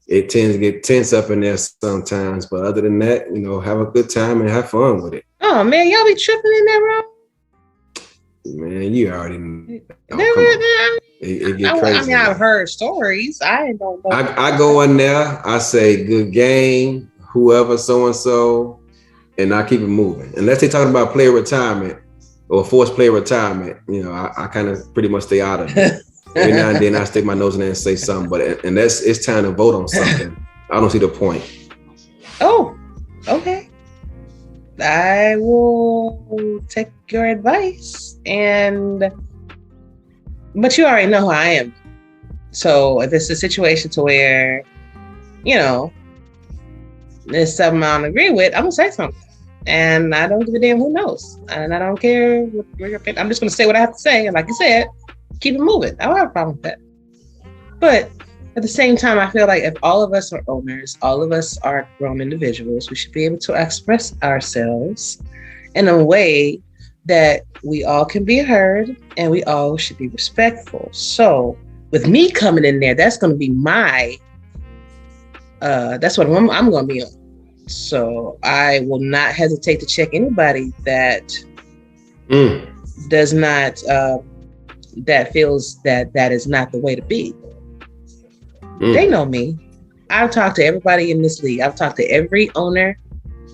it tends to get tense up in there sometimes. But other than that, you know, have a good time and have fun with it. Oh man, y'all be tripping in that room? Man, you already know. It get crazy. I mean, I've heard stories. I don't know. I go in there, I say good game, whoever, so-and-so, and I keep it moving. Unless they're talking about player retirement or forced player retirement, you know, I kind of pretty much stay out of it. Every now and then I stick my nose in there and say something, but unless it's time to vote on something, I don't see the point. Oh, okay. I will take your advice, but you already know who I am. So if it's a situation to where, you know, there's something I don't agree with, I'm gonna say something. And I don't give a damn who knows. And I don't care what your opinion. I'm just gonna say what I have to say. And like you said, keep it moving. I don't have a problem with that. But at the same time, I feel like if all of us are owners, all of us are grown individuals, we should be able to express ourselves in a way that we all can be heard and we all should be respectful. So with me coming in there, that's going to be that's what I'm going to be on. So I will not hesitate to check anybody that does not, that feels that is not the way to be. They know me. I've talked to everybody in this league. I've talked to every owner,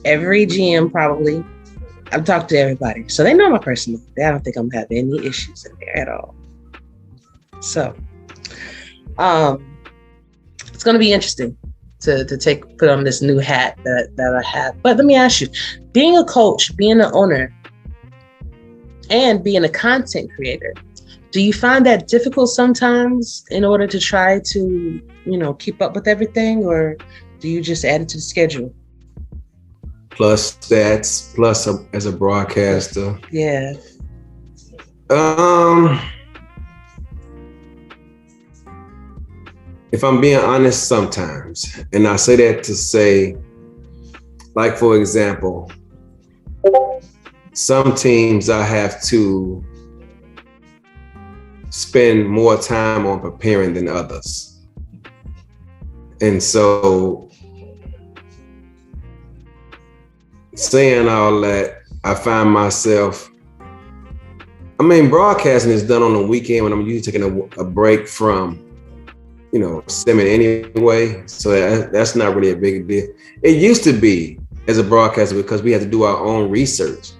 every GM probably. I've talked to everybody. So they know my personality. I don't think I'm having any issues in there at all. So it's going to be interesting to put on this new hat that I have. But let me ask you, being a coach, being an owner, and being a content creator, do you find that difficult sometimes in order to try to, you know, keep up with everything, or do you just add it to the schedule? plus stats, plus as a broadcaster. Yeah. If I'm being honest, sometimes, and I say that to say, like for example, some teams I have to spend more time on preparing than others. And so saying all that, I find myself, broadcasting is done on the weekend when I'm usually taking a break from, stemming anyway. So that's not really a big deal. It used to be as a broadcaster because we had to do our own research.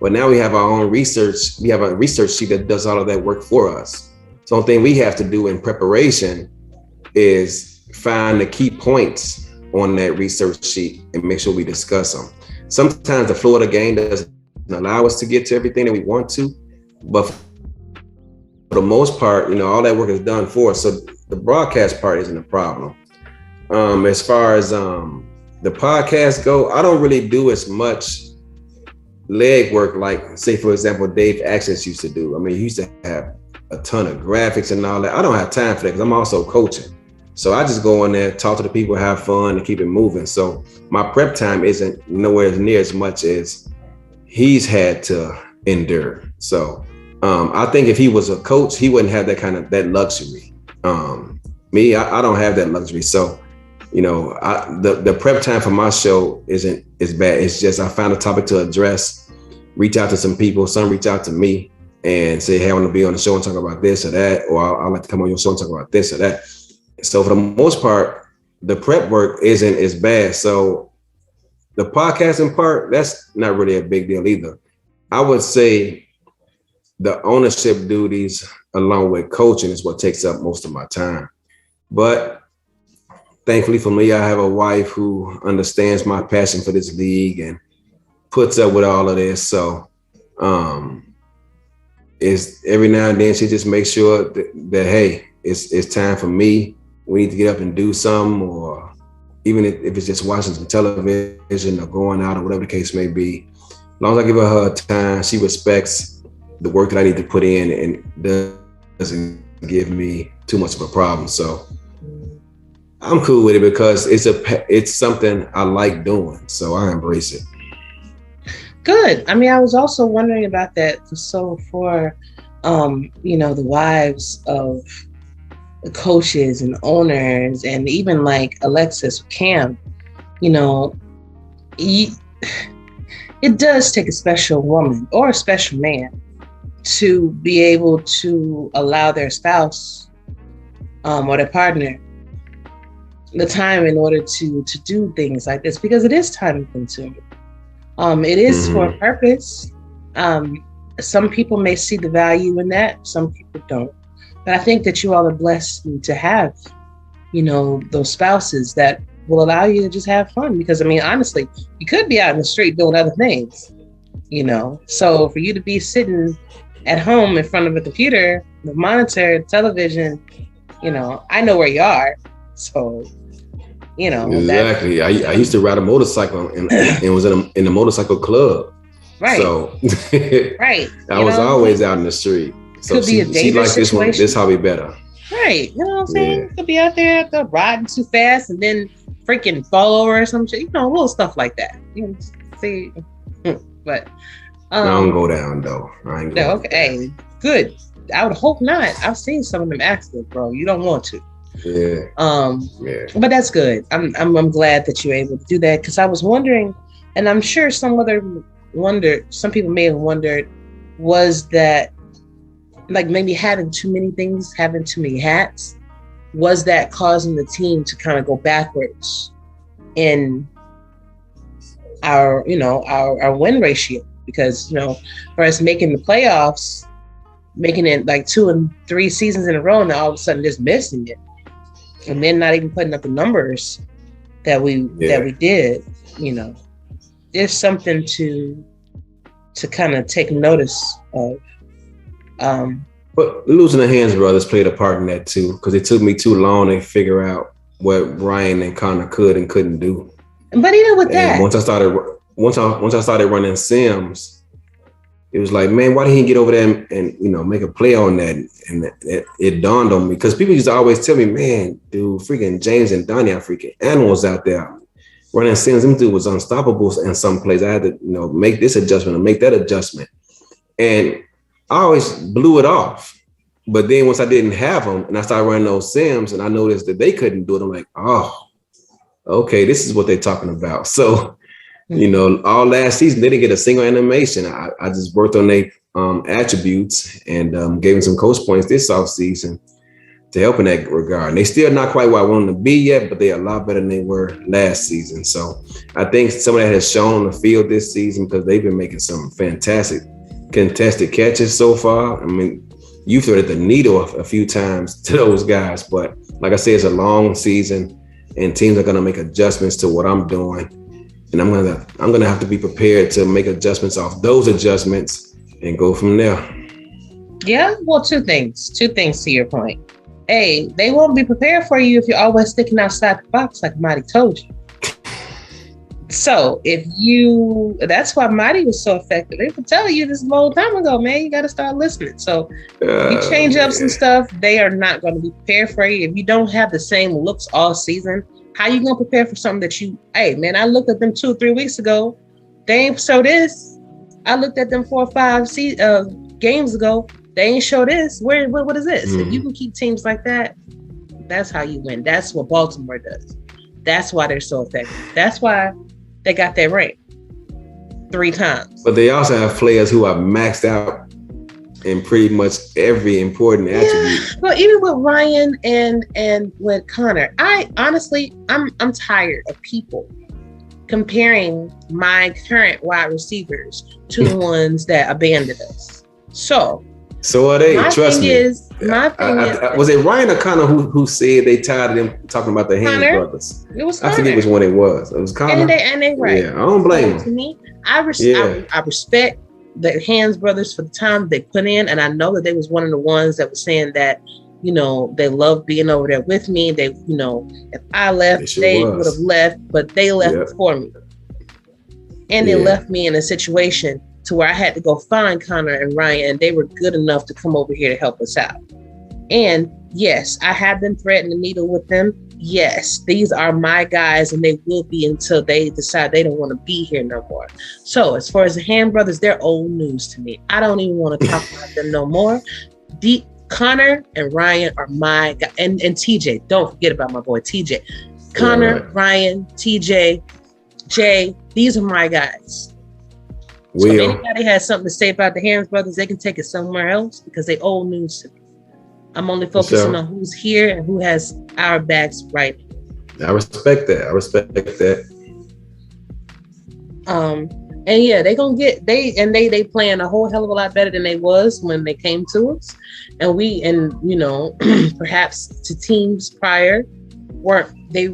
But now we have our own research. We have a research sheet that does all of that work for us. So the only thing we have to do in preparation is find the key points on that research sheet and make sure we discuss them. Sometimes the flow of the game doesn't allow us to get to everything that we want to, but for the most part, all that work is done for us. So the broadcast part isn't a problem. As far as the podcast go, I don't really do as much leg work like, say, for example, Dave Access used to do. He used to have a ton of graphics and all that. I don't have time for that because I'm also coaching. So I just go in there, talk to the people, have fun, and keep it moving. So my prep time isn't nowhere near as much as he's had to endure. So I think if he was a coach, he wouldn't have that luxury. Me, I don't have that luxury. So, the prep time for my show isn't as bad. It's just I found a topic to address, reach out to some people, some reach out to me and say, hey, I want to be on the show and talk about this or that, or I'd like to come on your show and talk about this or that. So for the most part, the prep work isn't as bad. So the podcasting part, that's not really a big deal either. I would say the ownership duties along with coaching is what takes up most of my time. But thankfully for me, I have a wife who understands my passion for this league and puts up with all of this. So it's every now and then she just makes sure that hey, it's time for me. We need to get up and do something, or even if it's just watching some television or going out or whatever the case may be. As long as I give her time, she respects the work that I need to put in and doesn't give me too much of a problem. So I'm cool with it because it's something I like doing. So I embrace it. Good. I was also wondering about that. So for, the wives of the coaches and owners, and even like Alexis or Cam, it does take a special woman or a special man to be able to allow their spouse or their partner the time in order to do things like this, because it is time consuming. It is for a purpose. Some people may see the value in that, some people don't. But I think that you all are blessed to have, those spouses that will allow you to just have fun. Because honestly, you could be out in the street doing other things, So for you to be sitting at home in front of a computer, the monitor, television, I know where you are. So, Exactly. I used to ride a motorcycle and was in a motorcycle club. Right. So right. I was always out in the street. So could be a dangerous she likes situation. this hobby better. Right. You know what I'm saying? Yeah. Could be out there riding too fast and then freaking fall over or some shit. Little stuff like that. See. But I don't go down though. I ain't going okay. Good. I would hope not. I've seen some of them accidents, bro. You don't want to. Yeah. Yeah. But that's good. I'm glad that you're able to do that, because I was wondering, and I'm sure some people may have wondered, was that like maybe having too many things, having too many hats, was that causing the team to kind of go backwards in our win ratio? Because, for us making the playoffs, making it like 2 and 3 seasons in a row, and all of a sudden just missing it, and then not even putting up the numbers that we did, there's something to kind of take notice of. But losing the Hands brothers played a part in that too, because it took me too long to figure out what Ryan and Connor could and couldn't do. But even with that, once I started once I started running Sims, it was like, man, why didn't he get over there and you know, make a play on that? And it dawned on me, because people used to always tell me, man, dude, freaking James and Donnie are freaking animals out there running Sims. Them dude was unstoppable in some plays. I had to, you know, make this adjustment and make that adjustment, and I always blew it off. But then once I didn't have them and I started running those Sims and I noticed that they couldn't do it, I'm like, oh, okay, this is what they're talking about. So, you know, all last season, they didn't get a single animation. I just worked on their attributes and gave them some coach points this offseason to help in that regard. And they still not quite where I want them to be yet, but they're a lot better than they were last season. So I think some of that has shown on the field this season, because they've been making some fantastic contested catches so far. I mean, you threaded the needle a few times to those guys, but like I said, it's a long season and teams are going to make adjustments to what I'm doing. And I'm going to have to be prepared to make adjustments off those adjustments and go from there. Yeah, well, two things to your point. A, they won't be prepared for you if you're always sticking outside the box, like Matty told you. So that's why Matty was so effective. They could tell you this a long time ago, man, you got to start listening. So you change up some stuff, they are not going to be prepared for you. If you don't have the same looks all season, how you going to prepare for something that hey, man, I looked at them 2 or 3 weeks ago. They ain't show this. I looked at them 4 or 5 games ago. They ain't show this. What is this? If you can keep teams like that, that's how you win. That's what Baltimore does. That's why they're so effective. That's why they got that rank 3 times. But they also have players who are maxed out in pretty much every important attribute. Well, even with Ryan and with Connor, I'm tired of people comparing my current wide receivers to the ones that abandoned us. So are they. Trust me. My thing is, was it Ryan or Connor who said they tired of them talking about the Haynes brothers? It was Connor. I forget which one it was. It was Connor. And they right. Yeah, I don't blame them. To me, I respect the Haynes brothers for the time they put in, and I know that they was one of the ones that was saying that, you know, they love being over there with me. They, you know, if I left, they would have left, but they left before me. And they left me in a situation to where I had to go find Connor and Ryan, and they were good enough to come over here to help us out. And yes, I have been threading the needle with them. Yes, these are my guys, and they will be until they decide they don't want to be here no more. So as far as the Hand brothers, they're old news to me. I don't even want to talk about them no more. Connor and Ryan are my guys, and TJ. Don't forget about my boy TJ. Connor, Ryan, TJ, Jay, these are my guys. So if anybody has something to say about the Harris brothers, they can take it somewhere else, because they old news to me. I'm only focusing on who's here and who has our backs right. I respect that. And yeah, they playing a whole hell of a lot better than they was when they came to us. And you know, perhaps to teams prior they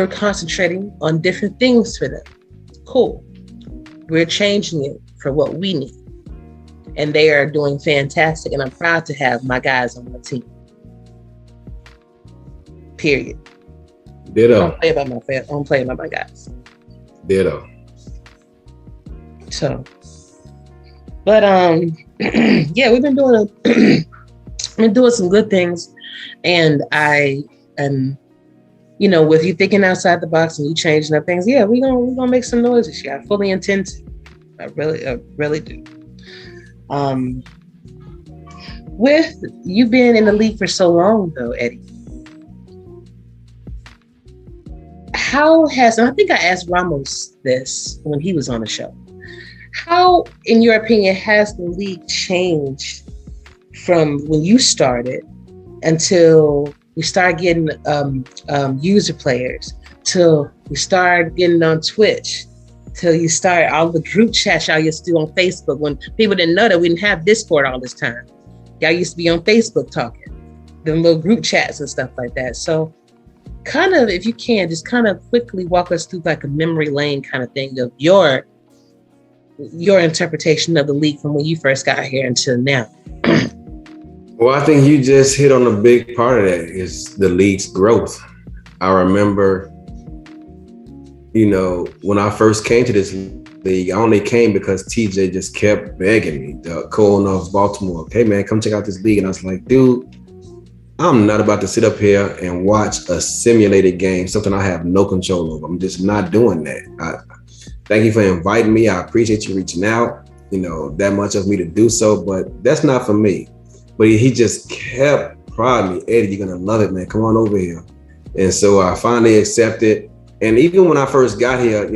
were concentrating on different things for them. Cool. We're changing it for what we need. And they are doing fantastic. And I'm proud to have my guys on my team. Period. Ditto. I don't play about my guys. Ditto. So, but yeah, we've been doing some good things. And you know, with you thinking outside the box and you changing up things, yeah, we're gonna make some noise this year. I fully intend to. I really do. With you being in the league for so long though, Eddie, and I think I asked Ramos this when he was on the show, how, in your opinion, has the league changed from when you started until we start getting user players, till we start getting on Twitch, till you start all the group chats y'all used to do on Facebook when people didn't know that we didn't have Discord all this time. Y'all used to be on Facebook talking, them little group chats and stuff like that. So kind of, if you can, just kind of quickly walk us through like a memory lane kind of thing of your interpretation of the league from when you first got here until now. Well, I think you just hit on a big part of that, is the league's growth. I remember, when I first came to this league, I only came because TJ just kept begging me, the co-owner of Baltimore, hey man, come check out this league. And I was like, dude, I'm not about to sit up here and watch a simulated game, something I have no control over. I'm just not doing that. Thank you for inviting me. I appreciate you reaching out, that much of me to do so, but that's not for me. But he just kept prodding me, Eddie, you're gonna love it, man. Come on over here. And so I finally accepted. And even when I first got here,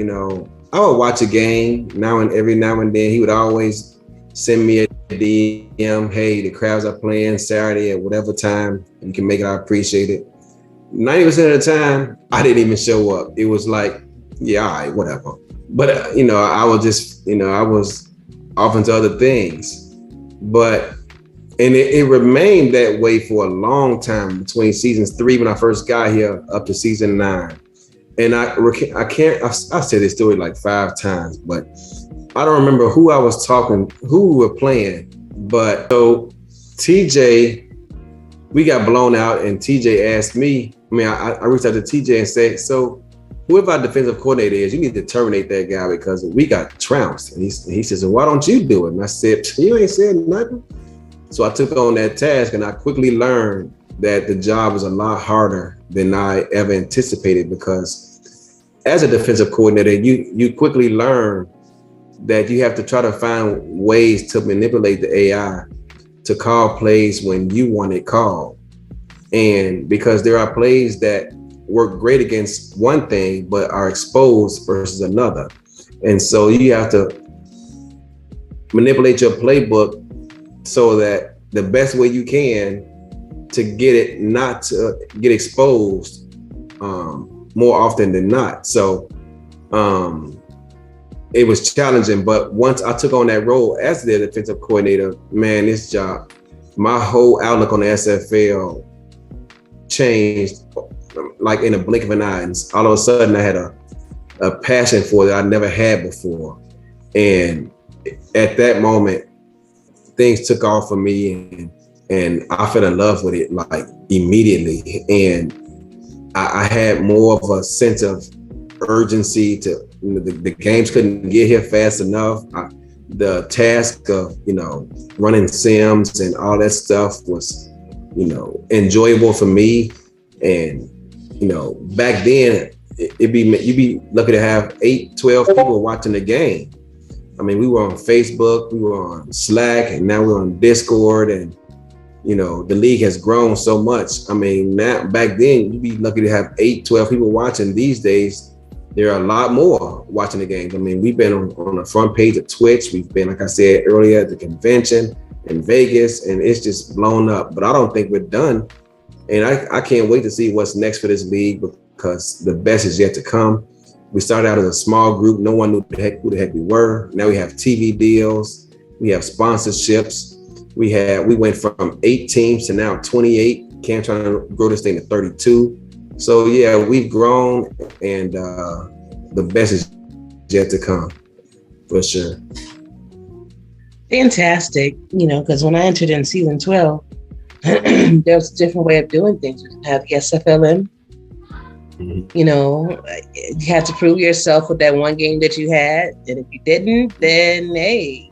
I would watch a game every now and then. He would always send me a DM, hey, the crowds are playing Saturday at whatever time, you can make it, I appreciate it. 90% of the time, I didn't even show up. It was like, yeah, all right, whatever. But, I was just, I was off into other things. But, and it remained that way for a long time between seasons 3 when I first got here up to season 9. And I've said this story like 5 times, but I don't remember who I was talking, who we were playing. But so TJ, we got blown out, and TJ asked me, I reached out to TJ and said, so whoever our defensive coordinator is, you need to terminate that guy because we got trounced. And he says, well, why don't you do it? And I said, you ain't said nothing. So I took on that task, and I quickly learned that the job was a lot harder than I ever anticipated, because as a defensive coordinator, you quickly learn that you have to try to find ways to manipulate the AI to call plays when you want it called. And because there are plays that work great against one thing, but are exposed versus another. And so you have to manipulate your playbook so that the best way you can to get it not to get exposed more often than not. So it was challenging, but once I took on that role as the defensive coordinator, man, this job, my whole outlook on the SFL changed like in a blink of an eye. And all of a sudden I had a passion for it that I never had before. And at that moment, things took off for me, and I fell in love with it like immediately. And I had more of a sense of urgency to, the games couldn't get here fast enough. The task of, running sims and all that stuff was, enjoyable for me. And, back then you'd be lucky to have 8, 12 people watching the game. I mean, we were on Facebook, we were on Slack, and now we're on Discord, and the league has grown so much. I mean, now back then you'd be lucky to have 8, 12 people watching. These days, there are a lot more watching the games. I mean, we've been on the front page of Twitch. We've been, like I said earlier, at the convention in Vegas, and it's just blown up. But I don't think we're done. And I can't wait to see what's next for this league, because the best is yet to come. We started out as a small group. No one knew who the heck we were. Now we have TV deals. We have sponsorships. We went from 8 teams to now 28. Cam trying to grow this thing to 32. So yeah, we've grown, and the best is yet to come, for sure. Fantastic, because when I entered in season 12, there was a different way of doing things. We didn't have the SFLm. Mm-hmm. You had to prove yourself with that one game that you had, and if you didn't, then hey,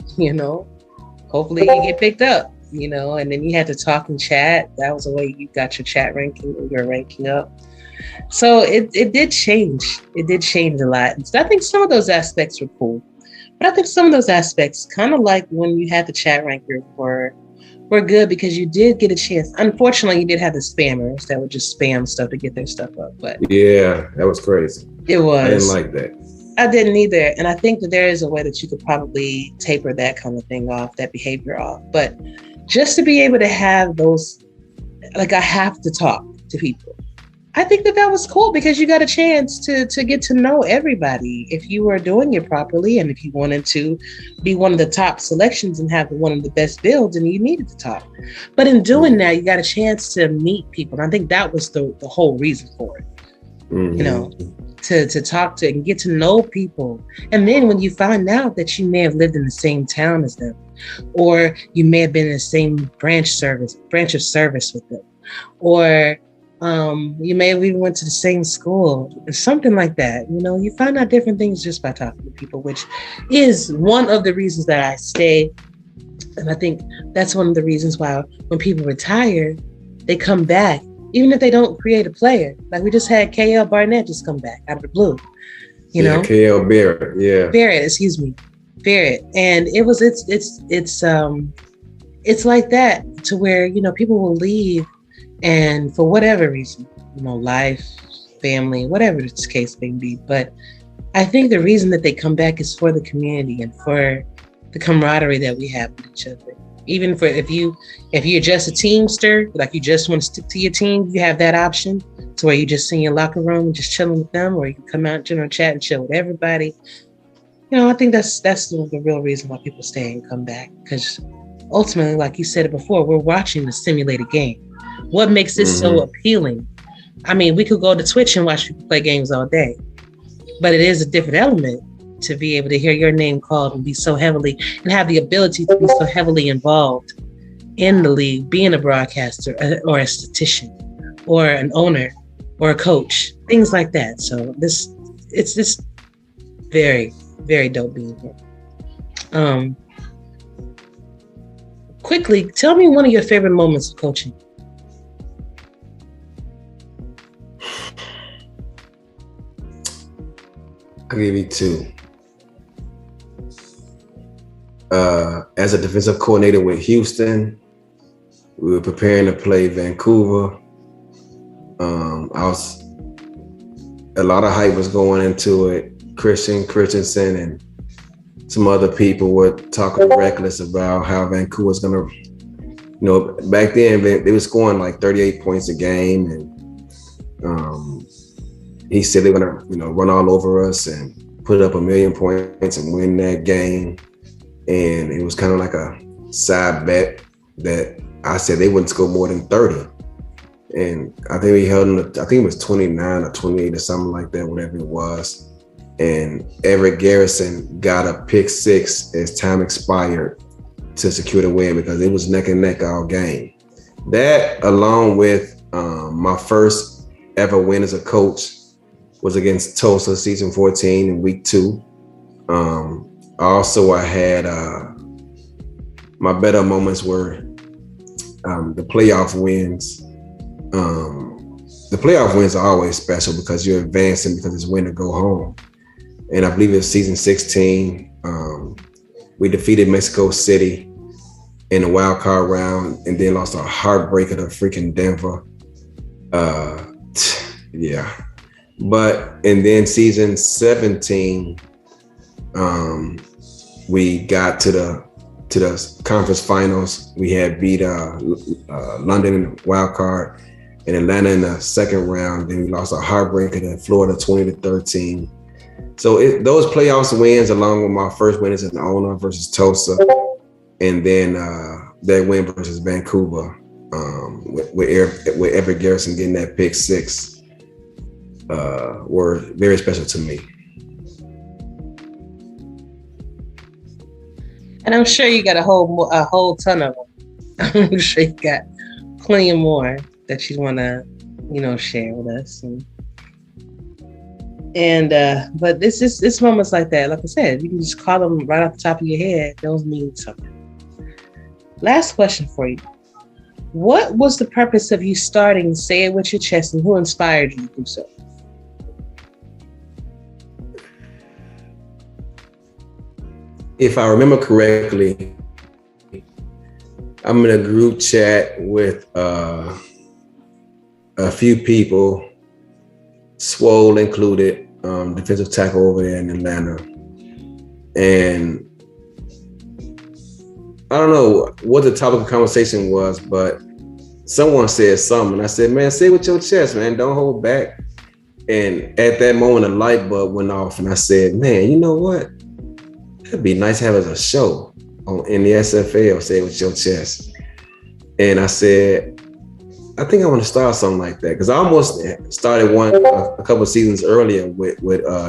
hopefully you get picked up. And then you had to talk and chat. That was the way you got your chat ranking, your ranking up. So it did change. It did change a lot. And so I think some of those aspects were cool. But I think some of those aspects, kind of like when you had the chat ranker, were good, because you did get a chance. Unfortunately, you did have the spammers that would just spam stuff to get their stuff up. But yeah, that was crazy. It was. I didn't like that. I didn't either. And I think that there is a way that you could probably taper that kind of thing off, that behavior off. But just to be able to have those, like, I have to talk to people, I think that was cool, because you got a chance to get to know everybody if you were doing it properly. And if you wanted to be one of the top selections and have one of the best builds, and you needed to talk. But in doing that, you got a chance to meet people. And I think that was the whole reason for it, to talk to and get to know people. And then when you find out that you may have lived in the same town as them, or you may have been in the same branch of service with them, or You may have even went to the same school or something like that. You know, you find out different things just by talking to people, which is one of the reasons that I stay. And I think that's one of the reasons why when people retire, they come back, even if they don't create a player. Like we just had KL Barnett just come back out of the blue. You know, KL Barrett, Barrett, excuse me, Barrett, and it's like that to where, you know, people will leave, and for whatever reason, you know, life, family, whatever the case may be. But I think the reason that they come back is for the community and for the camaraderie that we have with each other. Even for if you're just a teamster, like you just want to stick to your team, you have that option to where you just in your locker room and just chilling with them, or you can come out, general chat and chill with everybody. You know, I think that's the real reason why people stay and come back, because ultimately, like you said it before, we're watching the simulated game. What makes this so appealing? I mean, we could go to Twitch and watch people play games all day, but it is a different element to be able to hear your name called and be so heavily and have the ability to be so heavily involved in the league, being a broadcaster or a statistician or an owner or a coach, things like that. So it's just very, very dope being here. Quickly, tell me one of your favorite moments of coaching. I'll give you two. As a defensive coordinator with Houston, we were preparing to play Vancouver. A lot of hype was going into it. Christensen and some other people were talking reckless about how Vancouver was gonna, you know, back then they were scoring like 38 points a game, and he said they're gonna, you know, run all over us and put up 1 million points and win that game. And it was kind of like a side bet that I said they wouldn't score more than 30. And I think we held them, I think it was 29 or 28 or something like that, whatever it was. And Everett Garrison got a pick 6 as time expired to secure the win, because it was neck and neck all game. That, along with my first ever win as a coach, was against Tulsa, season 14 in week 2. Also, I had my better moments were the playoff wins. The playoff wins are always special because you're advancing, because it's win or go home. And I believe it was season 16. We defeated Mexico City in the wild card round, and then lost a heartbreaker to freaking Denver. Yeah. And then season 17, we got to the conference finals. We had beat London in the wild card and Atlanta in the second round. Then we lost a heartbreaker to Florida 20-13. So those playoffs wins, along with my first win as an owner versus Tulsa, and then that win versus Vancouver, with Everett Garrison getting that pick 6, were very special to me. And I'm sure you got a whole ton of them. I'm sure you got plenty more that you want to, you know, share with us. But it's moments like that. Like I said, you can just call them right off the top of your head. Those mean something. Last question for you. What was the purpose of you starting Say It With Your Chest, and who inspired you to do so? If I remember correctly, I'm in a group chat with a few people, Swole included, defensive tackle over there in Atlanta. And I don't know what the topic of conversation was, but someone said something. And I said, man, say it with your chest, man. Don't hold back. And at that moment, a light bulb went off. And I said, man, you know what? It'd be nice to have as a show in the SFL, Say It With Your Chest. And I said, I think I want to start something like that, because I almost started one a couple of seasons earlier with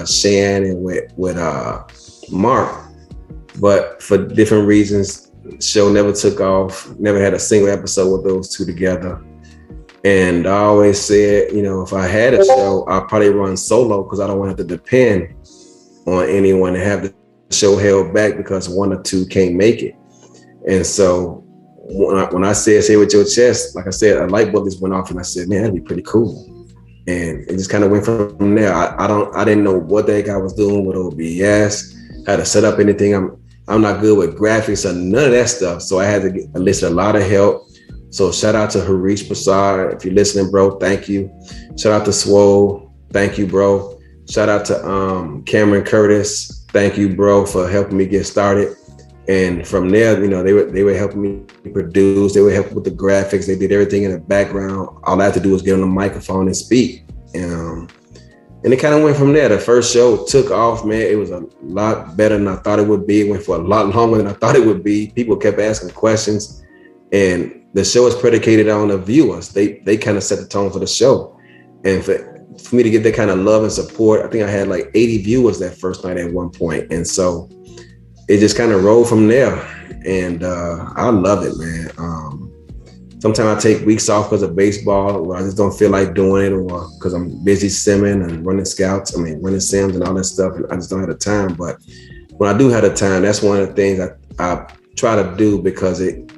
Shan and with Mark, but for different reasons, the show never took off. Never had a single episode with those two together. And I always said, you know, if I had a show, I'd probably run solo because I don't want to have to depend on anyone and have the show held back because one or two can't make it. And so when I said say with your chest, like I said, a light bulb just went off, and I said, man, that'd be pretty cool. And it just kind of went from there. I didn't know what the heck I was doing with OBS, how to set up anything. I'm not good with graphics or none of that stuff. So I had to enlist a lot of help. So shout out to Harish Prasad. If you're listening, bro, thank you. Shout out to Swole. Thank you, bro. Shout out to Cameron Curtis. Thank you, bro, for helping me get started. And from there, you know, they were helping me produce. They were helping with the graphics. They did everything in the background. All I had to do was get on the microphone and speak. And it kind of went from there. The first show took off, man. It was a lot better than I thought it would be. It went for a lot longer than I thought it would be. People kept asking questions. And the show is predicated on the viewers. They kind of set the tone for the show. And for me to get that kind of love and support, I think I had like 80 viewers that first night at one point. And so it just kind of rolled from there. And I love it, man. Sometimes I take weeks off because of baseball, where I just don't feel like doing it, or because I'm busy simming and running sims and all that stuff. And I just don't have the time. But when I do have the time, that's one of the things I try to do, because it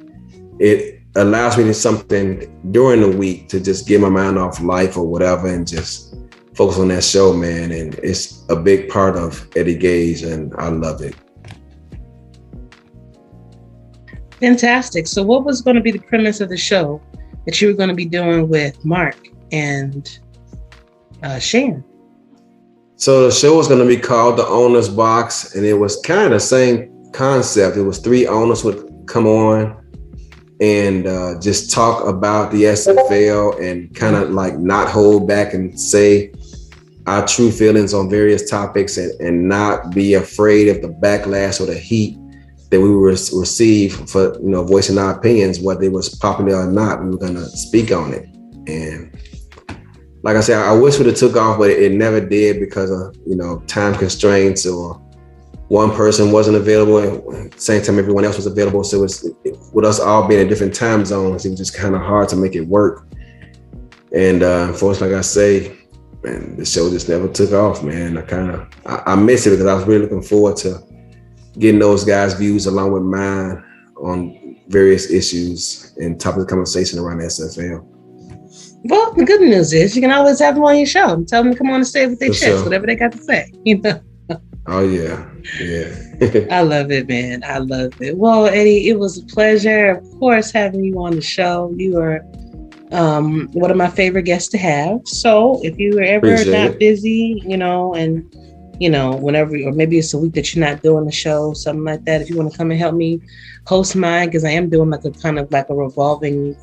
allows me to something during the week to just get my mind off life or whatever and just focus on that show, man. And it's a big part of Eddie Gage, and I love it. Fantastic. So what was going to be the premise of the show that you were going to be doing with Mark and Shan? So the show was going to be called The Owner's Box, and it was kind of the same concept. It was 3 owners would come on and just talk about the SFL and kind of like not hold back and say our true feelings on various topics, and not be afraid of the backlash or the heat that we would receive for, you know, voicing our opinions, whether it was popular or not. We were gonna speak on it. And like I said, I wish it took off, but it never did because of, you know, time constraints, or one person wasn't available at the same time everyone else was available. So with us all being in different time zones, it was just kind of hard to make it work. And unfortunately, like I say, man, the show just never took off, man. I miss it because I was really looking forward to getting those guys' views along with mine on various issues and topics of conversation around the SFL. Well, the good news is you can always have them on your show and tell them to come on and say with their chest, whatever they got to say, you know? Oh, yeah. I love it, man. I love it. Well, Eddie, it was a pleasure, of course, having you on the show. You are one of my favorite guests to have. So if you were ever not busy, you know, and you know, whenever, or maybe it's a week that you're not doing the show, something like that, if you want to come and help me host mine, because I am doing like a kind of like a revolving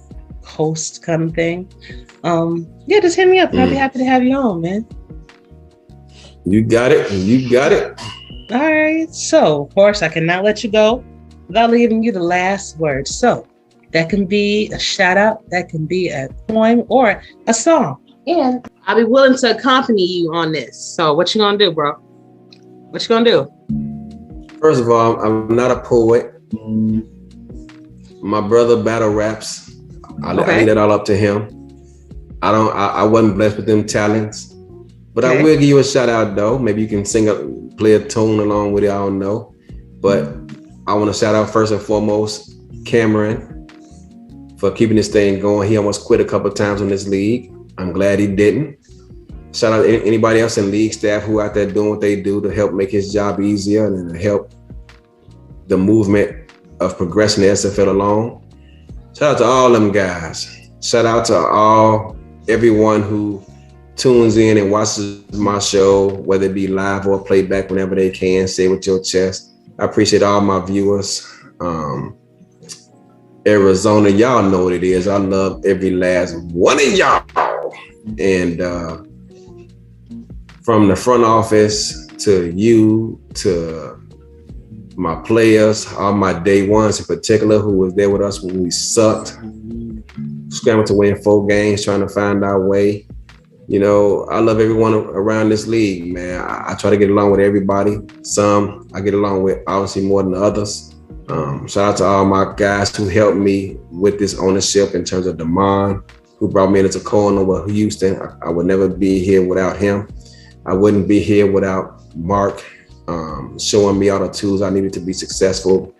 host kind of thing. Yeah, just hit me up. I'll be happy to have you on, man. You got it. All right. So, of course, I cannot let you go without leaving you the last word. So that can be a shout out, that can be a poem or a song. And I'll be willing to accompany you on this. So what you gonna do, bro? What you gonna do? First of all, I'm not a poet. My brother battle raps. I leave that all up to him. I wasn't blessed with them talents. But I will give you a shout out though. Maybe you can play a tune along with it. I don't know. But I want to shout out first and foremost Cameron for keeping this thing going. He almost quit a couple of times on this league. I'm glad he didn't. Shout out to anybody else in league staff who out there doing what they do to help make his job easier and to help the movement of progressing the SFL along. Shout out to all them guys. Shout out to everyone who tunes in and watches my show, whether it be live or playback whenever they can. Say with your chest. I appreciate all my viewers. Arizona, y'all know what it is. I love every last one of y'all. And from the front office to you, to my players, all my day ones in particular who was there with us when we sucked, scrambling to win 4 games, trying to find our way. You know, I love everyone around this league, man. I try to get along with everybody. Some I get along with obviously more than others. Shout out to all my guys who helped me with this ownership in terms of Damon, who brought me into CoOwner with Houston. I would never be here without him. I wouldn't be here without Mark showing me all the tools I needed to be successful,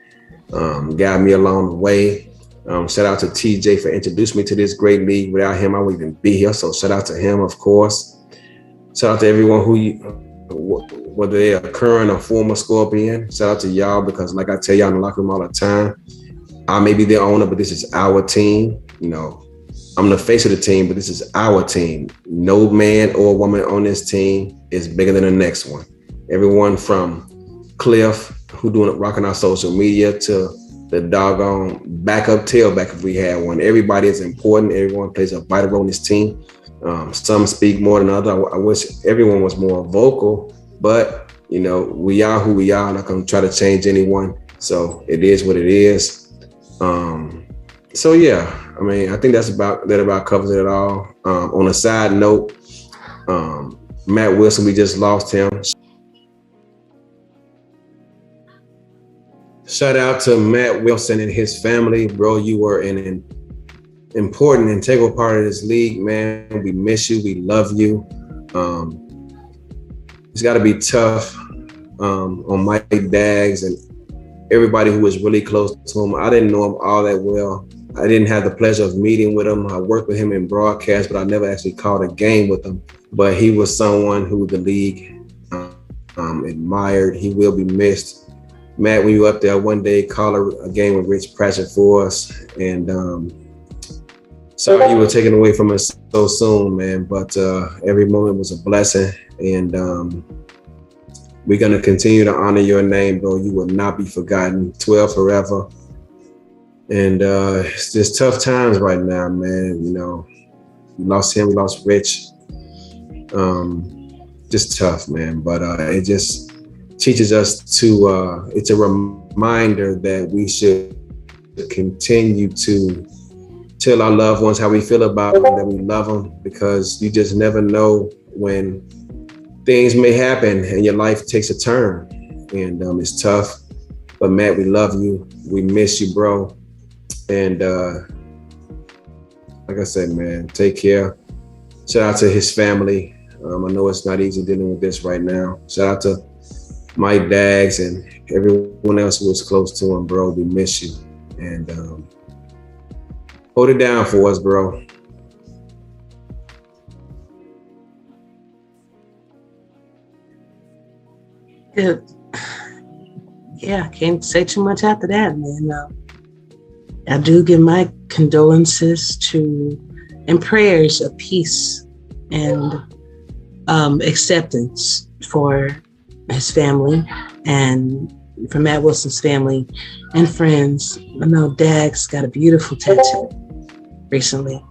guided me along the way. Shout out to TJ for introducing me to this great league. Without him, I wouldn't even be here. So shout out to him, of course. Shout out to everyone whether they are current or former Scorpion. Shout out to y'all, because like I tell y'all in the locker room all the time, I may be the owner, but this is our team. You know, I'm the face of the team, but this is our team. No man or woman on this team is bigger than the next one. Everyone from Cliff, who rocking our social media, to the doggone backup tailback if we had one. Everybody is important. Everyone plays a vital role in this team. Some speak more than others. I wish everyone was more vocal, but you know, we are who we are. I'm not gonna try to change anyone. So it is what it is. So yeah, I mean, I think that about covers it all. On a side note, Matt Wilson, we just lost him. Shout out to Matt Wilson and his family, bro. You were an important, integral part of this league, man. We miss you. We love you. It's got to be tough on Mike Daggs and everybody who was really close to him. I didn't know him all that well. I didn't have the pleasure of meeting with him. I worked with him in broadcast, but I never actually called a game with him. But he was someone who the league admired. He will be missed. Matt, when you were up there one day, call a game with Rich Pratchett for us. And sorry you were taken away from us so soon, man. But every moment was a blessing. And we're going to continue to honor your name, bro. You will not be forgotten. 12 forever. And it's just tough times right now, man. You know, we lost him, we lost Rich. Just tough, man. But it just teaches us to, it's a reminder that we should continue to tell our loved ones how we feel about them, that we love them, because you just never know when things may happen and your life takes a turn. And it's tough. But Matt, we love you. We miss you, bro. And like I said, man, take care. Shout out to his family. I know it's not easy dealing with this right now. Shout out to Mike Daggs and everyone else who was close to him, bro. We miss you. And hold it down for us, bro. Yeah, can't say too much after that, man. I do give my condolences and prayers of peace and acceptance for his family and for Matt Wilson's family and friends. I know Dag's got a beautiful tattoo recently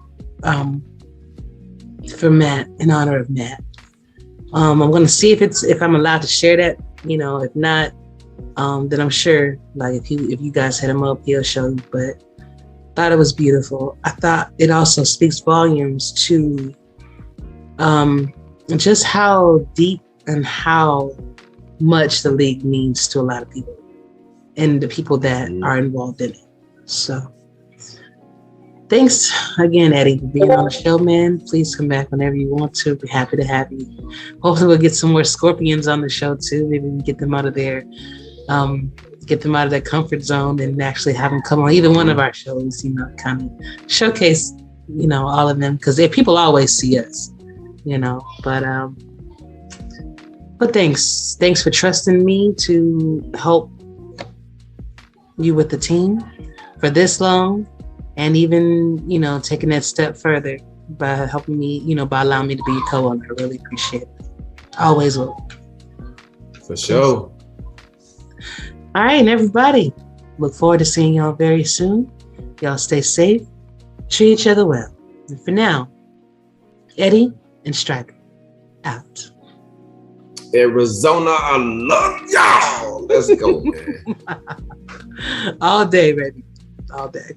for Matt, in honor of Matt. I'm going to see if I'm allowed to share that. You know, if not, then I'm sure, like, if you guys hit him up, he'll show you. But thought it was beautiful. I thought it also speaks volumes to just how deep and how much the league means to a lot of people and the people that are involved in it. So thanks again, Eddie, for being on the show, man. Please come back whenever you want to. Be happy to have you. Hopefully we'll get some more Scorpions on the show too. Maybe we can get them out of their comfort zone and actually have them come on either one of our shows, you know, kind of showcase, you know, all of them, because people always see us, you know. But thanks for trusting me to help you with the team for this long, and even, you know, taking that step further by helping me, you know, by allowing me to be a co-owner. I really appreciate it. Always will. For sure. All right, and everybody, look forward to seeing y'all very soon. Y'all stay safe, treat each other well. And for now, Eddie and Striker out. Arizona, I love y'all. Let's go, man. All day, baby. All day.